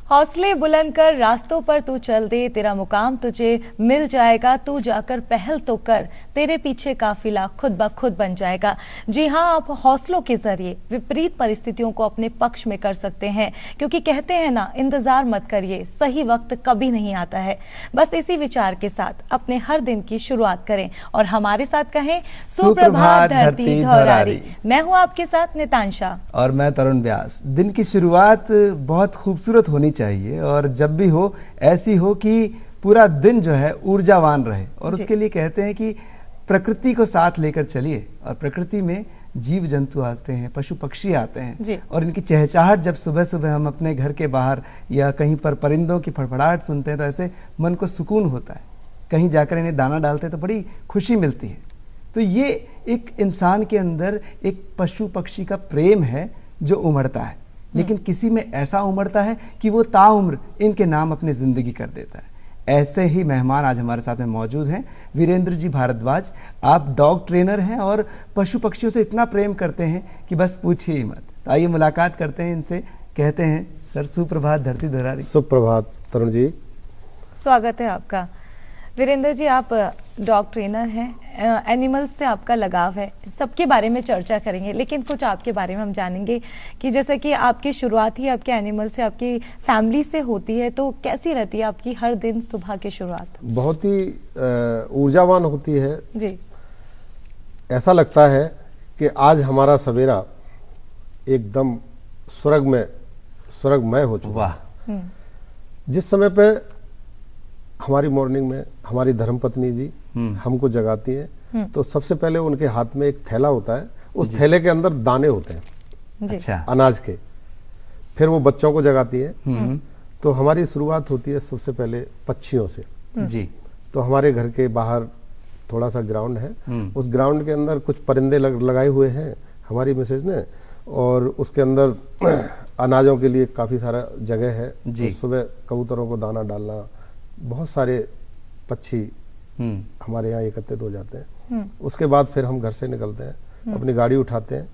हौसले बुलंद कर रास्तों पर तू चल दे, तेरा मुकाम तुझे मिल जाएगा, तू जाकर पहल तो कर, तेरे पीछे काफिला खुद ब खुद बन जाएगा। जी हाँ, आप हौसलों के जरिए विपरीत परिस्थितियों को अपने पक्ष में कर सकते हैं, क्योंकि कहते हैं ना, इंतजार मत करिए, सही वक्त कभी नहीं आता है। बस इसी विचार के साथ अपने हर दिन की शुरुआत करें और हमारे साथ कहें सुप्रभात धरती धौरारी। मैं हूँ आपके साथ नितांशा और मैं तरुण व्यास। दिन की शुरुआत बहुत खूबसूरत होनी चाहिए और जब भी हो ऐसी हो कि पूरा दिन जो है ऊर्जावान रहे, और उसके लिए कहते हैं कि प्रकृति को साथ लेकर चलिए। और प्रकृति में जीव जंतु आते हैं, पशु पक्षी आते हैं, और इनकी चहचहाहट जब सुबह सुबह हम अपने घर के बाहर या कहीं पर परिंदों की फड़फड़ाहट सुनते हैं तो ऐसे मन को सुकून होता है। कहीं जाकर इन्हें दाना डालते हैं तो बड़ी खुशी मिलती है। तो ये एक इंसान के अंदर एक पशु पक्षी का प्रेम है जो उमड़ता है, लेकिन किसी में ऐसा उमड़ता है कि वो ताउम्र इनके नाम अपनी जिंदगी कर देता है। ऐसे ही मेहमान आज हमारे साथ में मौजूद हैं वीरेंद्र जी भारद्वाज। आप डॉग ट्रेनर हैं और पशु पक्षियों से इतना प्रेम करते हैं कि बस पूछिए ही मत। तो आइए मुलाकात करते हैं इनसे। कहते हैं सर, सुप्रभात धरती धौरारी। सुप्रभात तरुण जी, स्वागत है आपका। वीरेंद्र जी, आप डॉग ट्रेनर हैं, एनिमल्स से आपका लगाव है, सबके बारे में चर्चा करेंगे, लेकिन कुछ आपके बारे में हम जानेंगे कि जैसे कि आपकी शुरुआत ही आपके एनिमल से, आपकी फैमिली से होती है, तो कैसी रहती है आपकी हर दिन सुबह की शुरुआत? बहुत ही ऊर्जावान होती है जी। ऐसा लगता है कि आज हमारा सवेरा एकदम स्वर्गमय हो चुका। वाह। जिस समय पे हमारी मॉर्निंग में हमारी धर्मपत्नी जी हमको जगाती हैं, तो सबसे पहले उनके हाथ में एक थैला होता है, उस थैले के अंदर दाने होते हैं, अच्छा, अनाज के। फिर वो बच्चों को जगाती है। तो हमारी शुरुआत होती है सबसे पहले पक्षियों से। जी। तो हमारे घर के बाहर थोड़ा सा ग्राउंड है, उस ग्राउंड के अंदर कुछ परिंदे लगाए हुए हैं हमारी मिसेज ने, और उसके अंदर अनाजों के लिए काफी सारा जगह है। तो सुबह कबूतरों को दाना डालना, बहुत सारे पक्षी हमारे यहाँ एकत्रित हो जाते हैं। उसके बाद फिर हम घर से निकलते हैं, अपनी गाड़ी उठाते हैं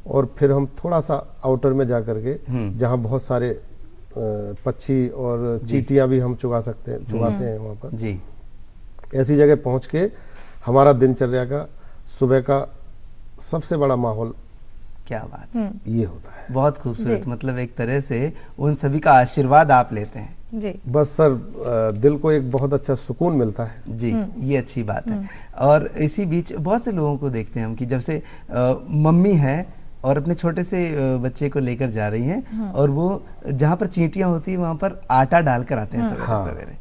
और फिर हम थोड़ा सा आउटर में जा करके, जहाँ बहुत सारे पक्षी और चींटियां भी हम चुगाते हैं वहाँ पर। जी। ऐसी जगह पहुँच के हमारा दिनचर्या का सुबह का सबसे बड़ा माहौल, क्या बात ये होता है। बहुत खूबसूरत, मतलब एक तरह से उन सभी का आशीर्वाद आप लेते हैं। जी। बस सर, दिल को एक बहुत अच्छा सुकून मिलता है। जी, ये अच्छी बात है। और इसी बीच बहुत से लोगों को देखते हैं हम कि जब से मम्मी है और अपने छोटे से बच्चे को लेकर जा रही हैं, और वो जहाँ पर चींटियां होती है वहाँ पर आटा डालकर आते हैं सवेरे सवेरे,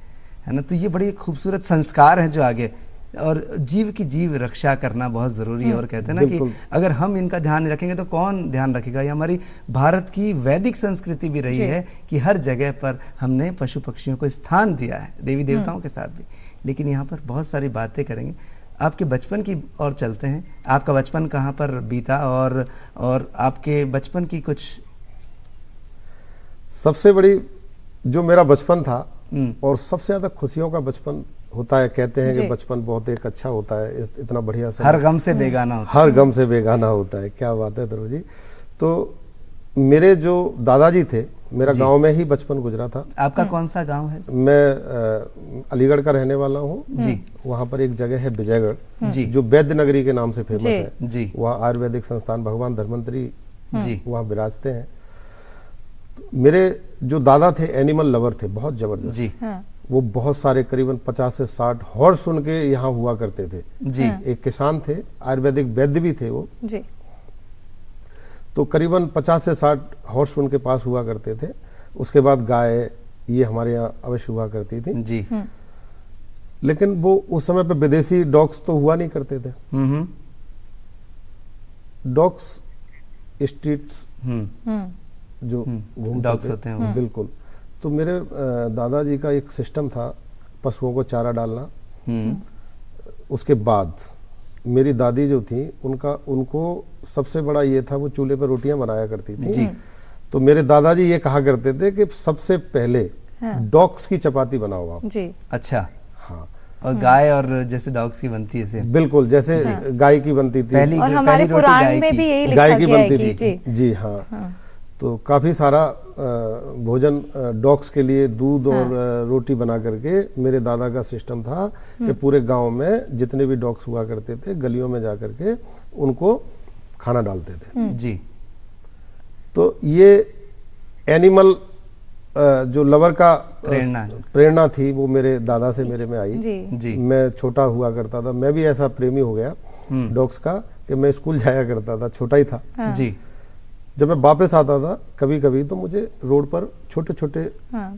है ना। तो ये बड़ी खूबसूरत संस्कार है जो आगे, और जीव की जीव रक्षा करना बहुत जरूरी है। और कहते हैं ना कि अगर हम इनका ध्यान रखेंगे तो कौन ध्यान रखेगा। ये हमारी भारत की वैदिक संस्कृति भी रही है कि हर जगह पर हमने पशु पक्षियों को स्थान दिया है, देवी देवताओं के साथ भी। लेकिन यहाँ पर बहुत सारी बातें करेंगे। आपके बचपन की ओर चलते हैं। आपका बचपन कहाँ पर बीता, और आपके बचपन की कुछ सबसे बड़ी जो मेरा बचपन था, और सबसे ज्यादा खुशियों का बचपन होता है। कहते हैं कि बचपन बहुत एक अच्छा होता है, इतना बढ़िया समय, हर गम से बेगाना होता है। हर गम से बेगाना होता है। क्या बात है तरुण जी। तो मेरे जो दादाजी थे, मेरा गांव में ही बचपन गुजरा था। आपका कौन सा गांव है? मैं अलीगढ़ का रहने वाला हूँ जी। वहाँ पर एक जगह है विजयगढ़ जी, जो वैद्य नगरी के नाम से फेमस है जी। वहाँ आयुर्वेदिक संस्थान भगवान धन्वंतरी जी वहाँ विराजते हैं। मेरे जो दादा थे एनिमल लवर थे, बहुत जबरदस्त जी। वो बहुत सारे करीबन 50 से 60 हॉर्स उनके यहाँ हुआ करते थे जी। एक किसान थे, आयुर्वेदिक वैद्य भी थे वो जी। तो करीबन 50 से 60 हॉर्स उनके पास हुआ करते थे। उसके बाद गाय ये हमारे यहाँ अवश्य हुआ करती थी जी। लेकिन वो उस समय पे विदेशी डॉग्स तो हुआ नहीं करते थे। डॉग्स स्ट्रीट्स जो डॉग्स होते हैं, बिल्कुल। तो मेरे दादाजी का एक सिस्टम था पशुओं को चारा डालना। उसके बाद मेरी दादी जो थी, उनको सबसे बड़ा ये था, वो चूल्हे पर रोटियां बनाया करती थी जी। तो मेरे दादाजी ये कहा करते थे कि सबसे पहले डॉग्स की चपाती बनाओ आप जी। अच्छा, हाँ। और गाय और जैसे डॉग्स की बनती है, बिल्कुल जैसे गाय की बनती थी, और हमारे पुराण में भी यही गाय की बनती थी जी। हाँ। तो काफ़ी सारा भोजन डॉग्स के लिए दूध और रोटी बना करके मेरे दादा का सिस्टम था कि पूरे गांव में जितने भी डॉग्स हुआ करते थे गलियों में जा करके उनको खाना डालते थे। जी। तो ये एनिमल जो लवर का प्रेरणा थी वो मेरे दादा से मेरे में आई। जी। मैं छोटा हुआ करता था, मैं भी ऐसा प्रेमी हो गया डॉग्स का कि मैं स्कूल जाया करता था, छोटा ही था। जी। जब मैं वापस आता था कभी कभी तो मुझे रोड पर छोटे छोटे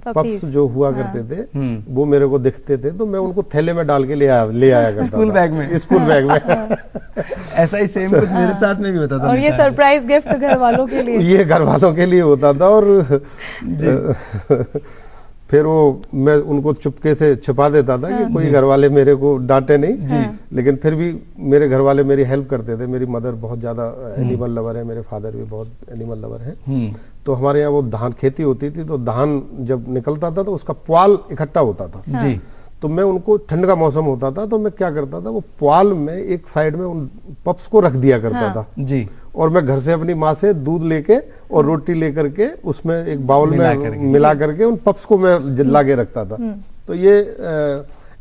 पप्स जो हुआ करते थे वो मेरे को दिखते थे, तो मैं उनको थैले में डाल के ले आया करता स्कूल बैग में। स्कूल बैग में ऐसा ही सेम कुछ मेरे साथ में भी होता था। और ये सरप्राइज गिफ्ट घर वालों के लिए ये घर वालों के लिए होता था। और फिर वो मैं उनको चुपके से छिपा देता था कि कोई घर वाले मेरे को डांटे नहीं। लेकिन फिर भी मेरे घर वाले मेरी हेल्प करते थे। मेरी मदर बहुत ज़्यादा एनिमल लवर है, मेरे फादर भी बहुत एनिमल लवर है। तो हमारे यहाँ वो धान खेती होती थी, तो धान जब निकलता था तो उसका पुआल इकट्ठा होता था। जी। तो मैं उनको, ठंड का मौसम होता था तो मैं क्या करता था, वो पुआल में एक साइड में उन पप्स को रख दिया करता था। जी। और मैं घर से अपनी माँ से दूध लेके और रोटी लेकर के उसमें एक बाउल में मिला करके उन पप्स को मैं ला के रखता था। तो ये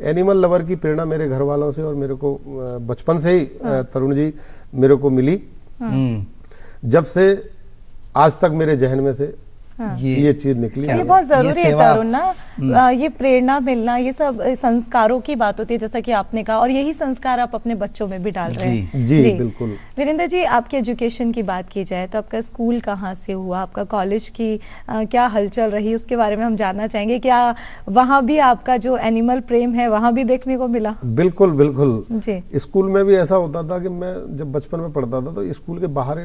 एनिमल लवर की प्रेरणा मेरे घर वालों से और मेरे को बचपन से ही तरुण जी मेरे को मिली। जब से आज तक मेरे जहन में से ये चीज निकली। ये बहुत जरूरी है तरुण ना, ये प्रेरणा मिलना, ये सब संस्कारों की बात होती है जैसा कि आपने कहा, और यही संस्कार आप अपने बच्चों में भी डाल रहे हैं। जी बिल्कुल। वीरेंद्र जी, आपके एजुकेशन की बात की जाए तो आपका स्कूल कहाँ से हुआ, आपका कॉलेज की क्या हलचल रही, उसके बारे में हम जानना चाहेंगे। क्या वहाँ भी आपका जो एनिमल प्रेम है वहाँ भी देखने को मिला? बिल्कुल बिल्कुल जी। स्कूल में भी ऐसा होता था कि मैं जब बचपन में पढ़ता था तो स्कूल के बाहर,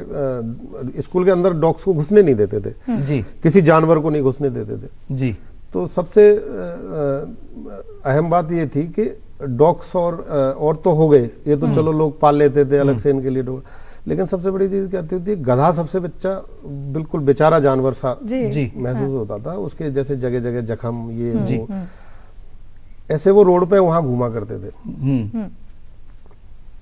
स्कूल के अंदर डॉग्स को घुसने नहीं देते थे। जी। किसी जानवर को नहीं घुसने देते थे। जी। तो सबसे अहम बात ये थी कि डॉग्स और तो हो गए, ये तो चलो लोग पाल लेते थे अलग से इनके लिए डॉग, लेकिन सबसे बड़ी चीज क्या थी, गधा सबसे बिल्कुल बेचारा जानवर सा महसूस होता था। उसके जैसे जगह जगह जख्म ये वो, ऐसे वो रोड पे वहां घूमा करते थे।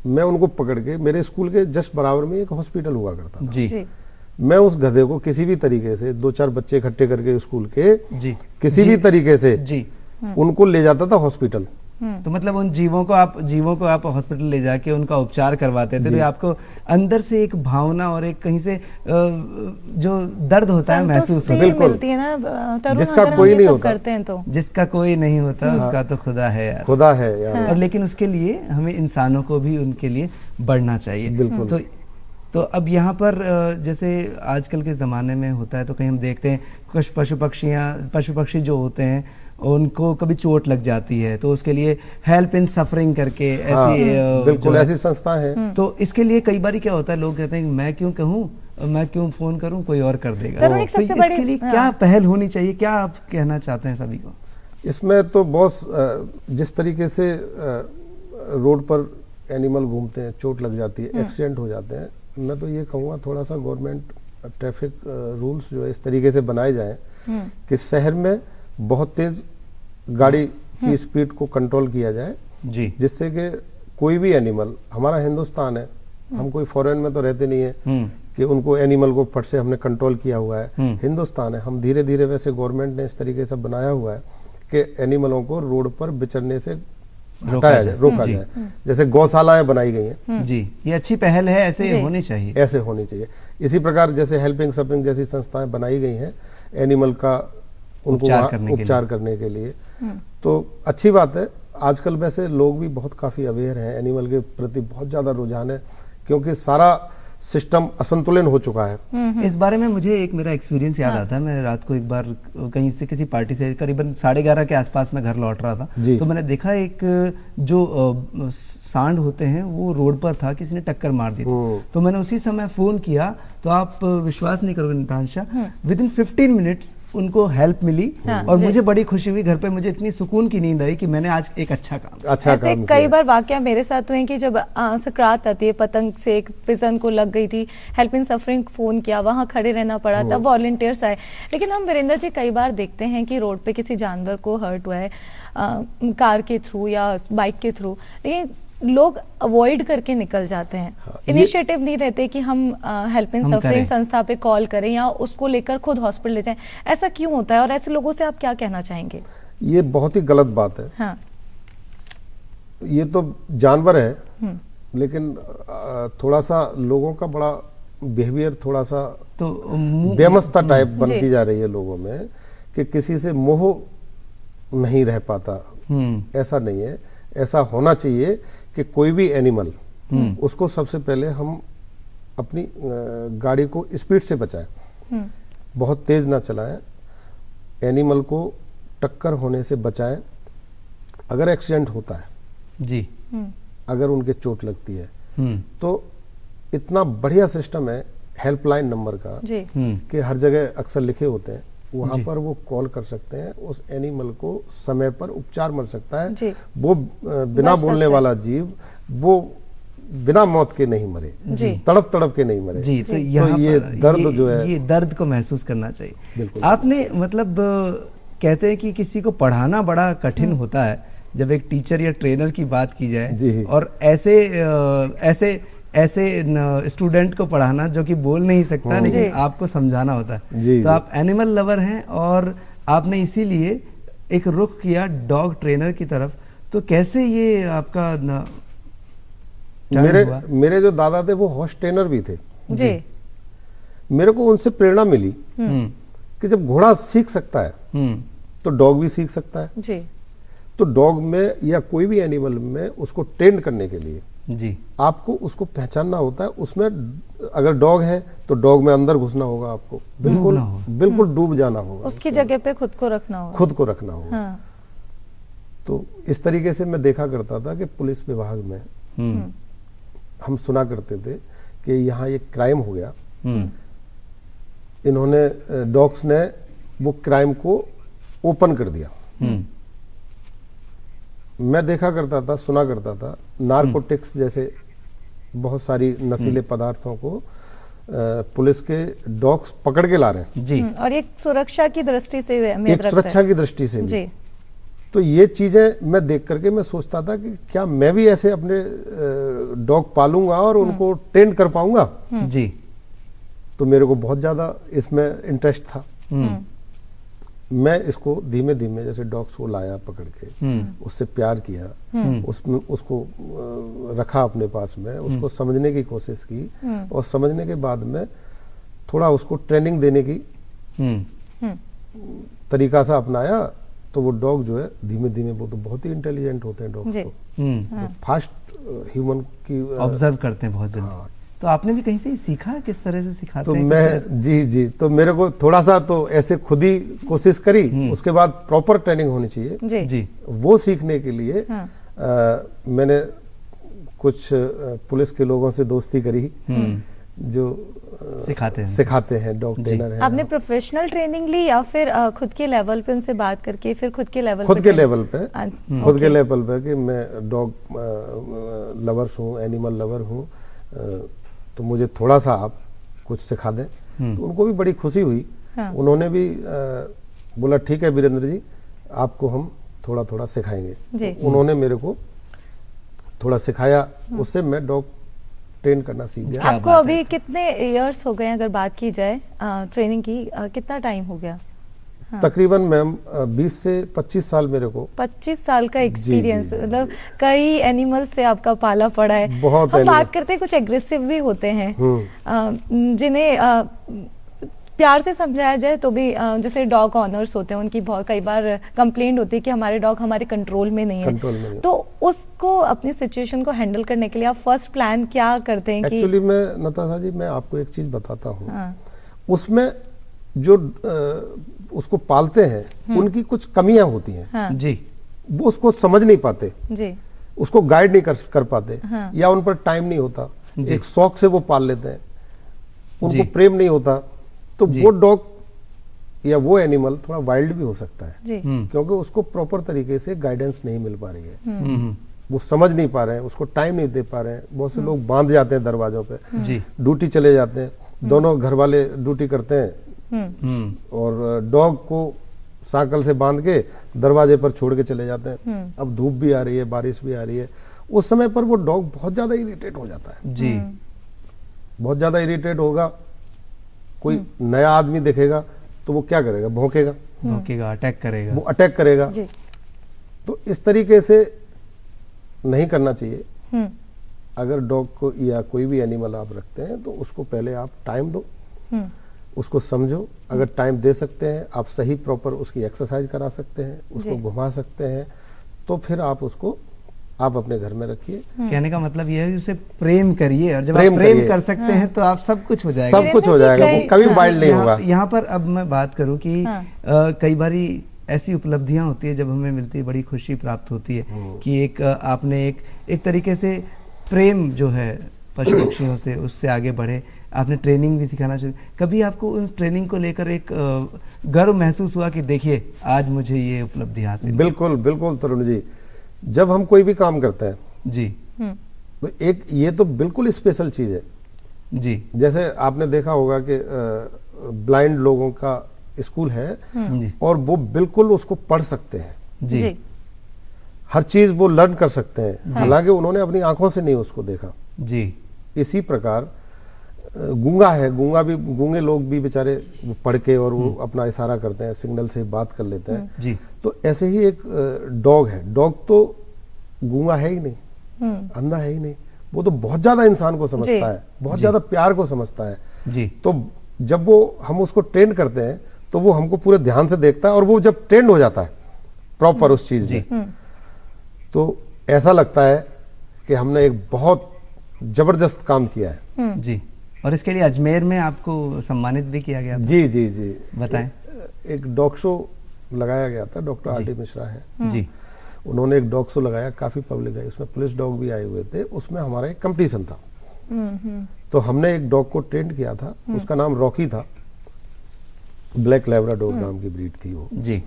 मैं उनको पकड़ के, मेरे स्कूल के जस्ट बराबर में एक हॉस्पिटल हुआ करता था। जी। मैं उस गधे को किसी भी तरीके से 2-4 बच्चे इकट्ठे करके स्कूल के किसी जी। भी तरीके से जी। उनको ले जाता था हॉस्पिटल। तो मतलब उन जीवों को आप हॉस्पिटल ले जाके उनका उपचार करवाते थे, तो आपको अंदर से एक भावना और एक कहीं से जो दर्द होता है महसूस मिलती है ना तरुण, जिसका कोई नहीं होता, करते हैं तो जिसका कोई नहीं होता उसका तो खुदा है यार, खुदा है यार। और लेकिन उसके लिए हमें इंसानों को भी उनके लिए बढ़ना चाहिए। बिल्कुल। तो अब यहाँ पर जैसे आजकल के ज़माने में होता है तो कहीं हम देखते हैं कुछ पशु पक्षी जो होते हैं उनको कभी चोट लग जाती है, तो उसके लिए हेल्प इन सफरिंग करके ऐसी बिल्कुल ऐसी संस्था है। तो इसके लिए कई बार क्या होता है, लोग कहते हैं मैं क्यों कहूँ, मैं क्यों फोन करूँ, कोई और कर देगा। तो इसके लिए क्या पहल होनी चाहिए, क्या आप कहना चाहते हैं सभी को? इसमें तो बहुत जिस तरीके से रोड पर एनिमल घूमते हैं, चोट लग जाती है, एक्सीडेंट हो जाते हैं, मैं तो ये कहूँगा थोड़ा सा गवर्नमेंट ट्रैफिक रूल्स जो है इस तरीके से बनाए जाएं कि शहर में बहुत तेज गाड़ी की स्पीड को कंट्रोल किया जाए, जी, जिससे कि कोई भी एनिमल, हमारा हिंदुस्तान है, हम कोई फॉरेन में तो रहते नहीं है कि उनको एनिमल को फट से हमने कंट्रोल किया हुआ है। हिंदुस्तान है, हम धीरे धीरे, वैसे गवर्नमेंट ने इस तरीके से बनाया हुआ है कि एनिमलों को रोड पर विचरने से रोका जाए। जैसे गौशालाएं बनाई गई हैं। जी, ये अच्छी पहल है, ऐसे होनी चाहिए, ऐसे होनी चाहिए। इसी प्रकार जैसे हेल्पिंग सफरिंग जैसी संस्थाएं बनाई गई हैं एनिमल का उनको उपचार करने के लिए, तो अच्छी बात है। आजकल वैसे लोग भी बहुत काफी अवेयर हैं, एनिमल के प्रति बहुत ज्यादा रुझान है, क्योंकि सारा सिस्टम असंतुलन हो चुका है। इस बारे में मुझे एक मेरा एक्सपीरियंस याद आता है। मैं रात को एक बार कहीं से किसी पार्टी से करीबन 11:30 के आसपास में घर लौट रहा था, तो मैंने देखा एक जो सांड होते हैं वो रोड पर था, किसी ने टक्कर मार दी। तो मैंने उसी समय फोन किया, तो आप विश्वास नहीं करोगे नितांशा, विदिन 15 मिनट्स उनको हेल्प मिली और मुझे बड़ी खुशी हुई। घर पे मुझे इतनी सुकून की नींद आई कि मैंने आज एक अच्छा काम कई बार वाकया मेरे साथ हुए कि जब सकरात आती है, पतंग से एक पिजन को लग गई थी, हेल्प इन सफरिंग फोन किया, वहां खड़े रहना पड़ा था, वॉलंटियर्स आए। लेकिन हम वीरेंद्र जी कई बार देखते हैं कि रोड पे किसी जानवर को हर्ट हुआ है कार के थ्रू या बाइक के थ्रू, लेकिन लोग अवॉइड करके निकल जाते हैं। हाँ, इनिशिएटिव नहीं रहते कि हम हेल्पिंग हम सफरिंग करें। संस्था पे कॉल करें या उसको लेकर खुद हॉस्पिटल ले जाएं। ऐसा क्यों होता है और ऐसे लोगों से आप क्या कहना चाहेंगे? ये बहुत ही गलत बात है। हाँ। ये तो जानवर है, लेकिन थोड़ा सा लोगों का बड़ा बिहेवियर थोड़ा सा तो मुंह- बेमस्ता टाइप जी। बनती जा रही है लोगों में कि किसी से मोह नहीं रह पाता। ऐसा नहीं है, ऐसा होना चाहिए कि कोई भी एनिमल उसको सबसे पहले हम अपनी गाड़ी को स्पीड से बचाएं, बहुत तेज ना चलाएं, एनिमल को टक्कर होने से बचाएं। अगर एक्सीडेंट होता है, जी, अगर उनके चोट लगती है, हम्म, तो इतना बढ़िया सिस्टम है हेल्पलाइन नंबर का जी। कि हर जगह अक्सर लिखे होते हैं, वहां पर वो कॉल कर सकते हैं, उस एनिमल को समय पर उपचार मिल सकता है। जी। वो बिना बच बोलने सकता है। वाला जीव वो बिना मौत के नहीं मरे, जी। तड़प तड़प के नहीं मरे। जी। तो यहाँ ये पर दर्द जो है, ये दर्द को महसूस करना चाहिए। बिल्कुल। आपने मतलब कहते हैं कि किसी को पढ़ाना बड़ा कठिन होता है जब एक टीचर या ट्रेनर की बात की जाए, जी। और ऐसे स्टूडेंट को पढ़ाना जो कि बोल नहीं सकता लेकिन जी। आपको समझाना होता है। जी, तो जी। आप एनिमल लवर हैं और आपने इसीलिए एक रुख किया डॉग ट्रेनर की तरफ। तो कैसे ये आपका turn हुआ? मेरे जो दादा थे वो हॉर्स ट्रेनर भी थे। जी। मेरे को उनसे प्रेरणा मिली हम्म, कि जब घोड़ा सीख सकता है हम्म, तो डॉग भी सीख सकता है। जी। तो डॉग में या कोई भी एनिमल में उसको ट्रेन करने के लिए जी, आपको उसको पहचानना होता है। उसमें अगर डॉग है तो डॉग में अंदर घुसना होगा, आपको बिल्कुल डूबना होगा। बिल्कुल डूब जाना होगा, उसकी उसके जगह पे खुद को रखना होगा। खुद को रखना होगा। हाँ। तो इस तरीके से मैं देखा करता था कि पुलिस विभाग में हम्म, हम सुना करते थे कि यहाँ ये क्राइम हो गया, हम्म, इन्होंने डॉग्स ने वो क्राइम को ओपन कर दिया। हम्म, मैं देखा करता था, सुना करता था, नारकोटिक्स जैसे बहुत सारी नशीले पदार्थों को पुलिस के डॉग्स पकड़ के ला रहे हैं, जी, और एक सुरक्षा की दृष्टि से में एक सुरक्षा की दृष्टि से भी। जी। तो ये चीजें मैं देख करके मैं सोचता था कि क्या मैं भी ऐसे अपने डॉग पालूंगा और उनको ट्रेन कर पाऊंगा। जी, तो मेरे को बहुत ज्यादा इसमें इंटरेस्ट था। हम्म, मैं इसको धीमे धीमे जैसे डॉग्स को लाया पकड़ के, उससे प्यार किया, उसमें उसको रखा अपने पास में, उसको समझने की कोशिश की, और समझने के बाद में थोड़ा उसको ट्रेनिंग देने की हम्म, तरीका सा अपनाया। तो वो डॉग जो है धीमे धीमे, वो तो बहुत ही इंटेलिजेंट होते हैं डॉग्स, जी। तो हम्म, फास्ट ह्यूमन की ऑब्जर्व करते हैं बहुत जल्दी। हाँ। तो आपने भी कहीं से ही सीखा, किस तरह से सिखाते तो हैं? मैं जी, तो मेरे को थोड़ा सा तो ऐसे खुद ही कोशिश करी, उसके बाद प्रॉपर ट्रेनिंग होनी चाहिए। जी। जी, वो सीखने के लिए हाँ। मैंने कुछ पुलिस के लोगों से दोस्ती करी जो सिखाते हैं, डॉग ट्रेनर हैं। आपने प्रोफेशनल ट्रेनिंग ली या फिर खुद के लेवल पे उनसे बात करके फिर खुद के लेवल खुद के लेवल पे, खुद के ओके। लेवल पे कि मैं डॉग लवर्स हूँ, एनिमल लवर हूँ, तो मुझे थोड़ा सा आप कुछ सिखा दें। तो उनको भी बड़ी खुशी हुई। हाँ। उन्होंने भी बोला ठीक है वीरेंद्र जी, आपको हम थोड़ा थोड़ा सिखाएंगे। जी। तो उन्होंने मेरे को थोड़ा सिखाया, उससे मैं डॉग ट्रेन करना सीख गया। क्या आपको बात अभी कितने इयर्स हो गए अगर बात की जाए ट्रेनिंग की, कितना टाइम हो गया? हाँ। तकरीबन मैम 20 से 25 साल मेरे को। 25 साल का एक्सपीरियंस, जी, मतलब कई एनिमल से आपका पाला पड़ा है। बहुत हम animal। बात करते हैं कुछ एग्रेसिव भी होते हैं, जिन्हें प्यार से समझाया जाए तो भी, जैसे डॉग ऑनर्स होते हैं, उनकी बहुत कई बार कंप्लेंट होती है कि हमारे डॉग हमारे कंट्रोल में नहीं कंट्रोल में है। नहीं। तो उसको अपनी सिचुएशन को हैंडल करने के लिए आप फर्स्ट प्लान क्या करते हैं? कि एक्चुअली मैं नताशा जी, मैं आपको एक चीज बताता हूँ। हाँ। उसमें जो उसको पालते हैं उनकी कुछ कमियां होती हैं। हाँ। जी, वो उसको समझ नहीं पाते, जी। उसको गाइड नहीं कर पाते, हाँ। या उन पर टाइम नहीं होता, जी। एक शौक से वो पाल लेते हैं, उनको जी। प्रेम नहीं होता। तो जी। वो डॉग या वो एनिमल थोड़ा वाइल्ड भी हो सकता है, जी। क्योंकि उसको प्रॉपर तरीके से गाइडेंस नहीं मिल पा रही है, हम्म, वो समझ नहीं पा रहे हैं, उसको टाइम नहीं दे पा रहे हैं। बहुत से लोग बांध जाते हैं दरवाजों पे, जी, ड्यूटी चले जाते हैं, दोनों घर वाले ड्यूटी करते हैं, और डॉग को साइकिल से बांध के दरवाजे पर छोड़ के चले जाते हैं। अब धूप भी आ रही है, बारिश भी आ रही है, उस समय पर वो डॉग बहुत ज्यादा इरिटेट हो जाता है, जी, बहुत ज्यादा इरिटेट होगा। कोई नया आदमी देखेगा तो वो क्या करेगा, भौंकेगा, भौंकेगा, अटैक करेगा, वो अटैक करेगा। जी। तो इस तरीके से नहीं करना चाहिए। हम्म अगर डॉग को या कोई भी एनिमल आप रखते हैं तो उसको पहले आप टाइम दो, हम्म उसको समझो। अगर टाइम दे सकते हैं, आप सही प्रॉपर उसकी एक्सरसाइज करा सकते हैं, उसको जी। घुमा सकते हैं, तो फिर आप उसको आप अपने घर में रखिए। कहने का मतलब यह है कि उसे प्रेम करिए, और जब प्रेम आप प्रेम करिए। कर सकते हैं तो आप सब कुछ हो जाएगा। सब कुछ हो वीरेंद्र जी, जाएगा, वो कई- कभी हाँ, वाइल्ड नहीं होगा। यहाँ पर अब मैं बात करूं कि हाँ। कई बारी ऐसी उपलब्धियां होती है जब हमें मिलती है, बड़ी खुशी प्राप्त होती है कि एक आपने एक तरीके से प्रेम जो है पशु पक्षियों से, उससे आगे बढ़े, आपने ट्रेनिंग भी सिखाना शुरू। कभी आपको उस ट्रेनिंग को लेकर एक गर्व महसूस हुआ कि देखिए आज मुझे ये उपलब्धि हासिल? बिल्कुल बिल्कुल तरुण जी, जब हम कोई भी काम करते हैं जी तो एक ये तो बिल्कुल स्पेशल चीज है। जी जैसे आपने देखा होगा कि ब्लाइंड लोगों का स्कूल है जी और वो बिल्कुल उसको पढ़ सकते हैं, जी जी हर चीज वो लर्न कर सकते हैं, हालांकि उन्होंने अपनी आंखों से नहीं उसको देखा। जी इसी प्रकार गूंगा है, गूंगे लोग भी बेचारे वो पढ़ के और वो अपना इशारा करते हैं, सिग्नल से बात कर लेते हैं। जी तो ऐसे ही एक डॉग है, डॉग तो गूंगा है ही नहीं, अंधा है ही नहीं, वो तो बहुत ज्यादा इंसान को समझता है, बहुत ज्यादा प्यार को समझता है। जी तो जब वो हम उसको ट्रेन करते हैं तो वो हमको पूरे ध्यान से देखता है, और वो जब ट्रेंड हो जाता है प्रॉपर उस चीज में, तो ऐसा लगता है कि हमने एक बहुत जबरदस्त काम किया है। जी। और इसके लिए अजमेर में आपको सम्मानित भी किया गया था। जी जी जी, बताएं। एक डॉग शो लगाया गया था, डॉक्टर आर डी मिश्रा है, जी उन्होंने एक डॉग शो लगाया, काफी पब्लिक आई, उसमें पुलिस डॉग भी आए हुए थे, उसमें हमारा एक कंपटीशन था। तो हमने एक डॉग को ट्रेन किया था, उसका नाम रॉकी था, ब्लैक लैब्राडोर नाम की ब्रीड थी वो। जी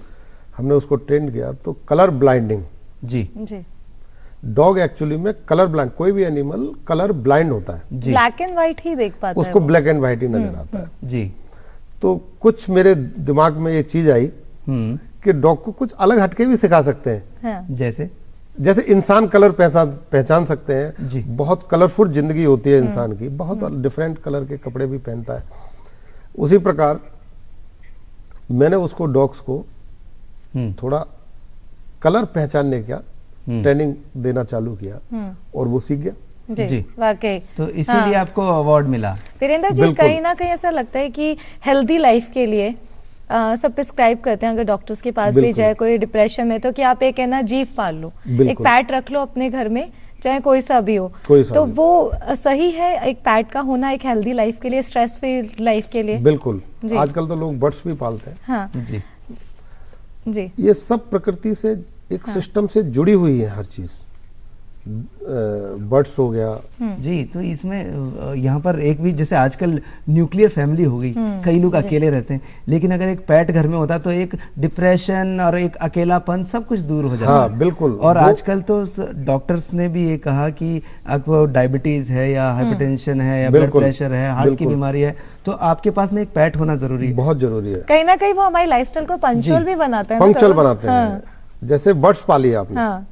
हमने उसको ट्रेन किया तो कलर ब्लाइंडिंग, जी जी। डॉग एक्चुअली में कलर ब्लाइंड, कोई भी एनिमल कलर ब्लाइंड होता है, जी ब्लैक एंड व्हाइट ही देख पाता है उसको वो। ब्लैक एंड व्हाइट ही नजर आता है। जी तो कुछ मेरे दिमाग में ये चीज आई कि डॉग को कुछ अलग हटके भी सिखा सकते हैं। हाँ, जैसे जैसे इंसान कलर पहचान सकते हैं, जी। बहुत कलरफुल जिंदगी होती है इंसान की, बहुत डिफरेंट कलर के कपड़े भी पहनता है, उसी प्रकार मैंने उसको डॉग्स को थोड़ा कलर पहचानने का ट्रेनिंग देना चालू किया और वो सीख गया। जी, जी। वाकई। तो इसीलिए आपको अवार्ड मिला। वीरेंद्र जी, बिल्कुल। कहीं ना कहीं ऐसा लगता है कि हेल्दी लाइफ के लिए सब प्रिस्क्राइब करते हैं, अगर डॉक्टर्स के पास भी बिल्कुल। जाए कोई डिप्रेशन में, तो कि आप एक है ना जीव पाल लो, बिल्कुल। एक पैट रख लो अपने घर में, चाहे कोई सा भी हो। कोई सा तो भी। वो सही है एक पैट का होना एक हेल्दी लाइफ के लिए, स्ट्रेस फ्री लाइफ के लिए? बिल्कुल, जी। आजकल तो लोग बर्ड्स भी पालते हैं। हाँ जी जी। ये सब प्रकृति से एक सिस्टम से जुड़ी हुई है हर चीज। बर्ड्स हो गया, जी। तो इसमें यहाँ पर एक भी, जैसे आजकल न्यूक्लियर फैमिली हो गई, कई लोग अकेले रहते हैं, लेकिन अगर एक पेट घर में होता तो एक डिप्रेशन और एक अकेलापन सब कुछ दूर हो जाता हाँ, है। बिल्कुल। और वो- आजकल तो डॉक्टर्स ने भी ये कहा कि आपको डायबिटीज है या हाइपरटेंशन है या ब्लड बिल्कुल, प्रेशर है, हार्ट की बिल्कुल। बीमारी है, तो आपके पास में एक पेट होना जरूरी है। बहुत जरूरी है। कहीं ना कहीं वो हमारी लाइफस्टाइल को पंक्चुअल भी बनाता है ना, पंक्चुअल तरुण? बनाते हाँ, हैं। जैसे बर्ड्स पाली आपने, हाँ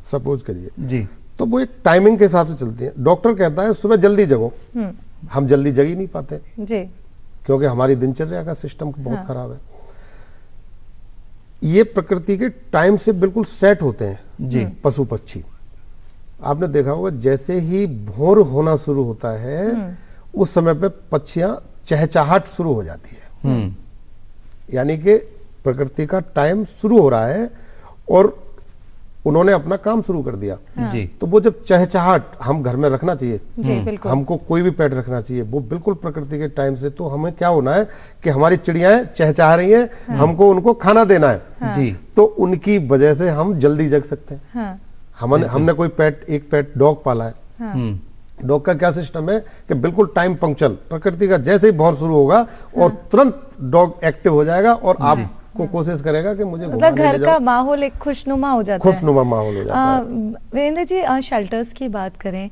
सपोज करिए, जी तो वो एक टाइमिंग के हिसाब से चलती है। डॉक्टर कहता है सुबह जल्दी जगो, हम जल्दी जग ही नहीं पाते जी। क्योंकि हमारी दिनचर्या का सिस्टम बहुत हाँ। खराब है। ये प्रकृति के टाइम से बिल्कुल सेट होते हैं जी पशु पक्षी। आपने देखा होगा जैसे ही भोर होना शुरू होता है उस समय पे पक्षियां चहचहाट शुरू हो जाती है, यानी कि प्रकृति का टाइम शुरू हो रहा है और उन्होंने अपना काम शुरू कर दिया। जी तो वो जब चहचहाट हम घर में रखना चाहिए, जी बिल्कुल। हमको कोई भी पेट रखना चाहिए, वो बिल्कुल प्रकृति के टाइम से। तो हमें क्या होना है कि हमारी चिड़ियाएं चहचहा रही हैं, हमको उनको खाना देना है, जी तो उनकी वजह से हम जल्दी जग सकते हैं। हाँ हमने कोई एक पेट डॉग पाला है। हाँ डॉग का क्या सिस्टम है कि बिल्कुल टाइम पंक्चुअल, प्रकृति का जैसे ही भौर शुरू होगा और तुरंत डॉग एक्टिव हो जाएगा और आपको कोशिश करेगा कि मुझे मतलब घुमाने ले घर जाओ। का माहौल एक खुशनुमा हो जाता है। खुशनुमा माहौल हो जाता है। वीरेंद्र जी, शेल्टर्स की बात करें,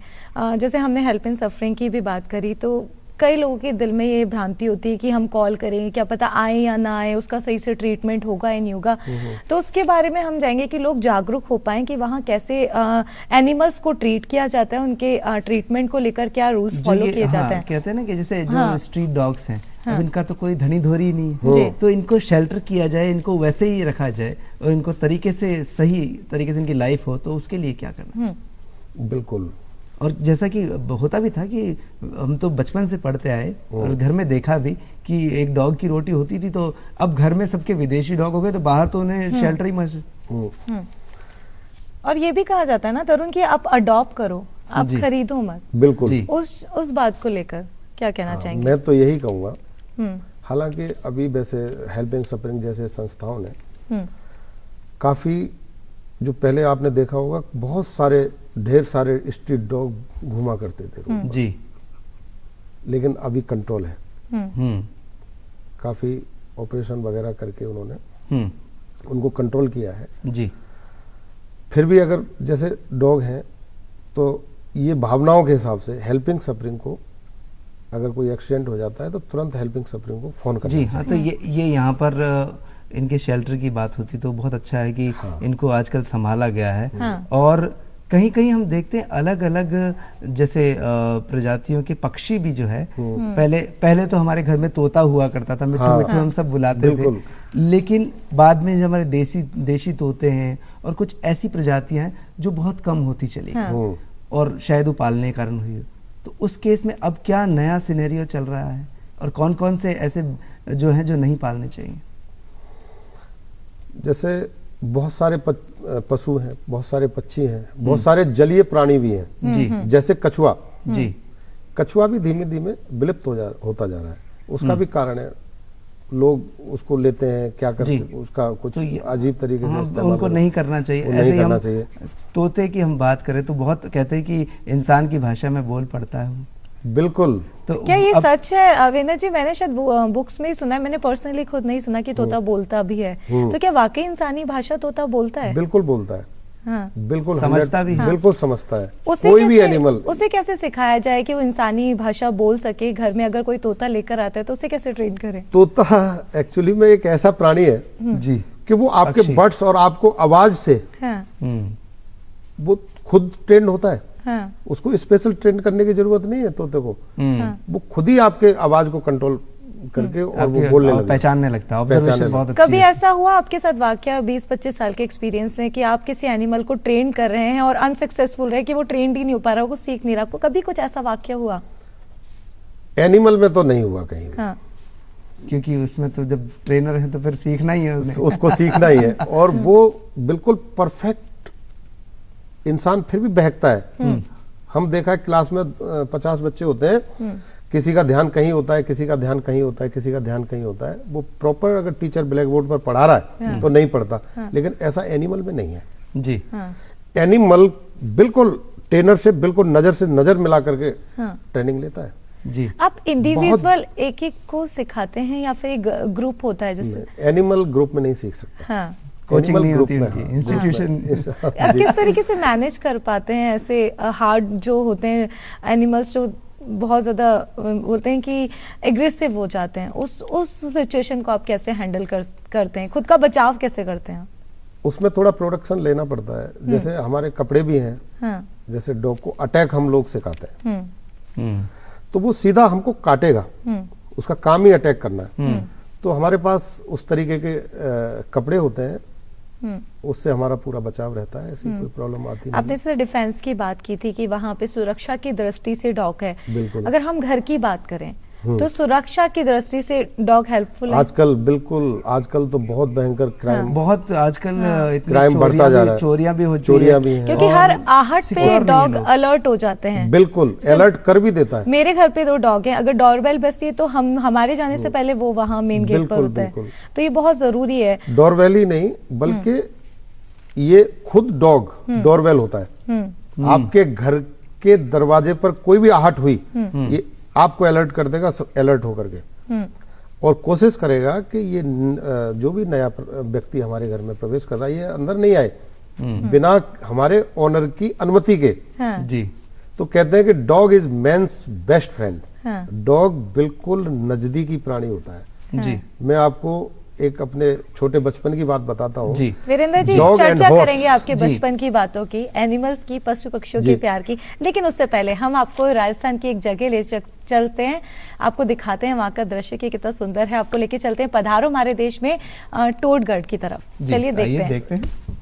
जैसे हमने हेल्प इन सफरिंग की भी बात करी, तो कई लोगों के दिल में ये भ्रांति होती है कि हम कॉल करें, क्या पता आए या ना आए, उसका सही से ट्रीटमेंट होगा या नहीं होगा। तो उसके बारे में हम जाएंगे कि लोग जागरूक हो पाएं कि वहाँ कैसे एनिमल्स को ट्रीट किया जाता है, उनके ट्रीटमेंट को लेकर क्या रूल्स फॉलो किए जाते हैं। कहते हैं ना कि जैसे जो हाँ। स्ट्रीट डॉग्स हैं, अब इनका तो कोई धनी धोरी नहीं है, तो इनको शेल्टर किया जाए, इनको वैसे ही रखा जाए और इनको तरीके से सही तरीके से इनकी लाइफ हो, तो उसके लिए क्या करना। बिल्कुल। और जैसा कि होता भी था कि हम तो बचपन से पढ़ते आए और घर में देखा भी कि एक डॉग की रोटी होती थी, तो अब घर में सबके विदेशी डॉग हो गए, तो बाहर तो उन्हें शेल्टर ही मस्त। और ये भी कहा जाता है ना तरुण कि आप अडॉप्ट करो, आप खरीदो मत। बिल्कुल। उस बात को लेकर क्या कहना चाहेंगे? मैं तो यही कहूँगा, हालांकि अभी वैसे हेल्पिंग सफरिंग जैसे संस्थाओं ने काफ़ी, जो पहले आपने देखा होगा बहुत सारे ढेर सारे स्ट्रीट डॉग घुमा करते थे रोड पर। जी। लेकिन अभी कंट्रोल है, काफ़ी ऑपरेशन वगैरह करके उन्होंने उनको कंट्रोल किया है। जी। फिर भी अगर जैसे डॉग हैं तो ये भावनाओं के हिसाब से हेल्पिंग सफरिंग को, अगर कोई एक्सीडेंट हो जाता है तो तुरंत हेल्पिंग सफरिंग को फोन करना चाहिए। हाँ, तो ये यहाँ पर इनके शेल्टर की बात होती तो बहुत अच्छा है कि इनको आजकल संभाला गया है। और कहीं कहीं हम देखते हैं अलग अलग जैसे प्रजातियों के पक्षी भी जो है, पहले तो हमारे घर में तोता हुआ करता था, मिट्ठू मिट्ठू हम सब बुलाते थे, लेकिन बाद में जो हमारे देशी तोते हैं और कुछ ऐसी प्रजातियां हैं जो बहुत कम होती चली गई और शायद वो पालने के कारण हुई। तो उस केस में अब क्या नया सिनेरियो चल रहा है और कौन कौन से ऐसे जो हैं जो नहीं पालने चाहिए? जैसे बहुत सारे पशु हैं, बहुत सारे पक्षी हैं, बहुत सारे जलीय प्राणी भी हैं। जी। जैसे कछुआ। जी। कछुआ भी धीमे धीमे विलुप्त होता जा रहा है। उसका भी कारण है, लोग उसको लेते हैं, क्या करते हैं, उसका कुछ तो अजीब तरीके से इस्तेमाल उनको नहीं करना चाहिए। ऐसे नहीं करना चाहिए। तोते की हम बात करें तो बहुत कहते हैं कि इंसान की भाषा में बोल पड़ता है। बिल्कुल। तो क्या ये सच है वेंद्र जी? मैंने शायद बुक्स में ही सुना है, मैंने पर्सनली खुद नहीं सुना कि तोता बोलता भी है। तो क्या वाकई इंसानी भाषा तोता बोलता है? बिल्कुल बोलता है। हाँ। बिल्कुल समझता भी है। बिल्कुल समझता है। कोई भी एनिमल, उसे कैसे सिखाया जाए कि वो इंसानी भाषा बोल सके? घर में अगर कोई तोता लेकर आता है तो उसे कैसे ट्रेन करें? तोता एक्चुअली में एक ऐसा प्राणी है जी कि वो आपके बर्ड्स और आपको आवाज से वो खुद ट्रेंड होता है। हाँ। उसको स्पेशल ट्रेन करने की जरूरत नहीं है तोते को। वो खुद ही आपके आवाज को कंट्रोल करके और वो बोलने लगता है, पहचानने लगता है। ऑब्जर्वेशन बहुत अच्छी कभी ऐसा हुआ आपके साथ वाकया 20-25 साल के एक्सपीरियंस में कि आप किसी एनिमल को ट्रेन कर रहे हैं और अनसक्सेसफुल रहे कि वो ट्रेंड ही नहीं हो पा रहा, वो सीख नहीं रहा, आपको कभी कुछ ऐसा वाकया हुआ? एनिमल में तो नहीं हुआ कहीं भी। हाँ। क्योंकि उसमें तो जब ट्रेनर है तो फिर सीखना ही है उसको सीखना ही है। और वो बिल्कुल परफेक्ट इंसान फिर भी बहकता है। हम देखा है क्लास में 50 बच्चे होते हैं, किसी का ध्यान कहीं होता है, किसी का ध्यान कहीं होता है, किसी का ध्यान कहीं होता है। वो प्रॉपर अगर टीचर ब्लैक बोर्ड पर पढ़ा रहा है तो नहीं पढ़ता। लेकिन ऐसा एनिमल में नहीं है जी। एनिमल बिल्कुल ट्रेनर से बिल्कुल नजर से नजर मिला करके ट्रेनिंग लेता है। जी। आप इंडिविजुअल एक एक को सिखाते हैं या फिर एक ग्रुप होता है? जैसे एनिमल ग्रुप में नहीं सीख सकता। हाँ। कोचिंग नहीं होती उनकी, इंस्टीट्यूशन। आप किस तरीके से मैनेज कर पाते हैं ऐसे हार्ड जो होते हैं एनिमल्स, जो बहुत ज्यादा बोलते हैं कि एग्रेसिव हो जाते हैं, उस सिचुएशन को आप कैसे हैंडल करते हैं? खुद का बचाव कैसे करते हैं? उसमें थोड़ा प्रोडक्शन लेना पड़ता है। जैसे हमारे कपड़े भी हैं। हाँ। जैसे डॉग को अटैक हम लोग सिखाते हैं तो वो सीधा हमको काटेगा, उसका काम ही अटैक करना है। तो हमारे पास उस तरीके के कपड़े होते हैं, उससे हमारा पूरा बचाव रहता है, ऐसी कोई प्रॉब्लम आती नहीं। आपने जैसे डिफेंस की बात की थी कि वहाँ पे सुरक्षा की दृष्टि से डॉग है। बिल्कुल। अगर हम घर की बात करें तो सुरक्षा की दृष्टि से डॉग हेल्पफुल है? आजकल बिल्कुल, आजकल तो बहुत भयंकर क्राइम, बहुत आजकल क्राइम बढ़ता जा रहा है, चोरियां भी होती चोरियां भी हैं, क्योंकि हर आहट पे डॉग अलर्ट हो जाते हैं। बिल्कुल अलर्ट कर भी देता है। मेरे घर पे 2 डॉग हैं, अगर डोरबेल बजती है तो हमारे जाने से पहले वो वहाँ मेन गेट पर होता है। तो ये बहुत जरूरी है। डोरबेल ही नहीं बल्कि ये खुद डॉग डोरबेल होता है। आपके घर के दरवाजे पर कोई भी आहट हुई, ये आपको अलर्ट कर देगा, अलर्ट होकर के, और कोशिश करेगा कि ये जो भी नया व्यक्ति हमारे घर में प्रवेश कर रहा है ये अंदर नहीं आए बिना हमारे ओनर की अनुमति के। जी। तो कहते हैं कि dog is man's best friend. हाँ। डॉग बिल्कुल नजदीकी प्राणी होता है। जी मैं आपको एक अपने छोटे बचपन की बात बताता हूँ। जी वीरेंद्र जी, Dog and चर्चा horse। करेंगे आपके जी। बचपन की बातों की, एनिमल्स की, पशु पक्षियों के जी। प्यार की, लेकिन उससे पहले हम आपको राजस्थान की एक जगह ले चलते हैं, आपको दिखाते हैं वहां का दृश्य कि कितना सुंदर है। आपको लेके चलते हैं, पधारो हमारे देश में टोडगढ़ की तरफ। जी, चलिए आइए देखते हैं। देखते हैं।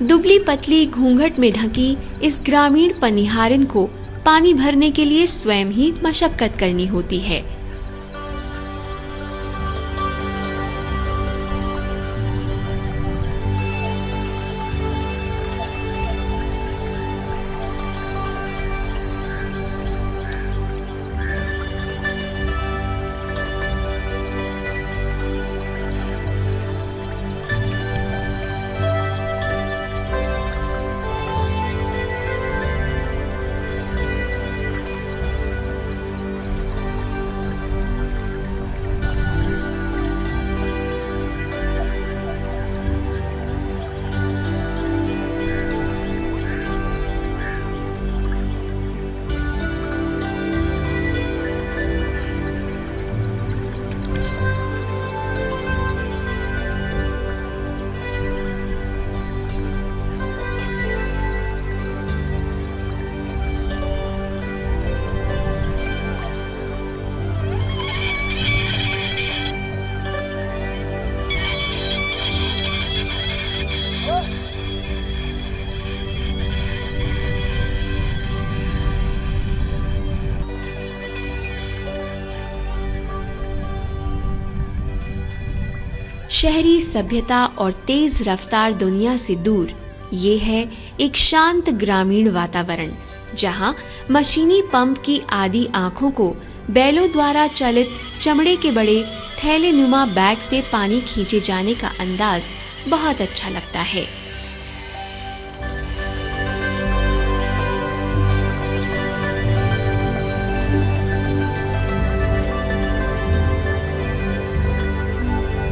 दुबली पतली घूंघट में ढकी इस ग्रामीण पनिहारिन को पानी भरने के लिए स्वयं ही मशक्कत करनी होती है। शहरी सभ्यता और तेज रफ्तार दुनिया से दूर ये है एक शांत ग्रामीण वातावरण, जहां मशीनी पंप की आदि आंखों को बैलों द्वारा चलित चमड़े के बड़े थैले नुमा बैग से पानी खींचे जाने का अंदाज बहुत अच्छा लगता है।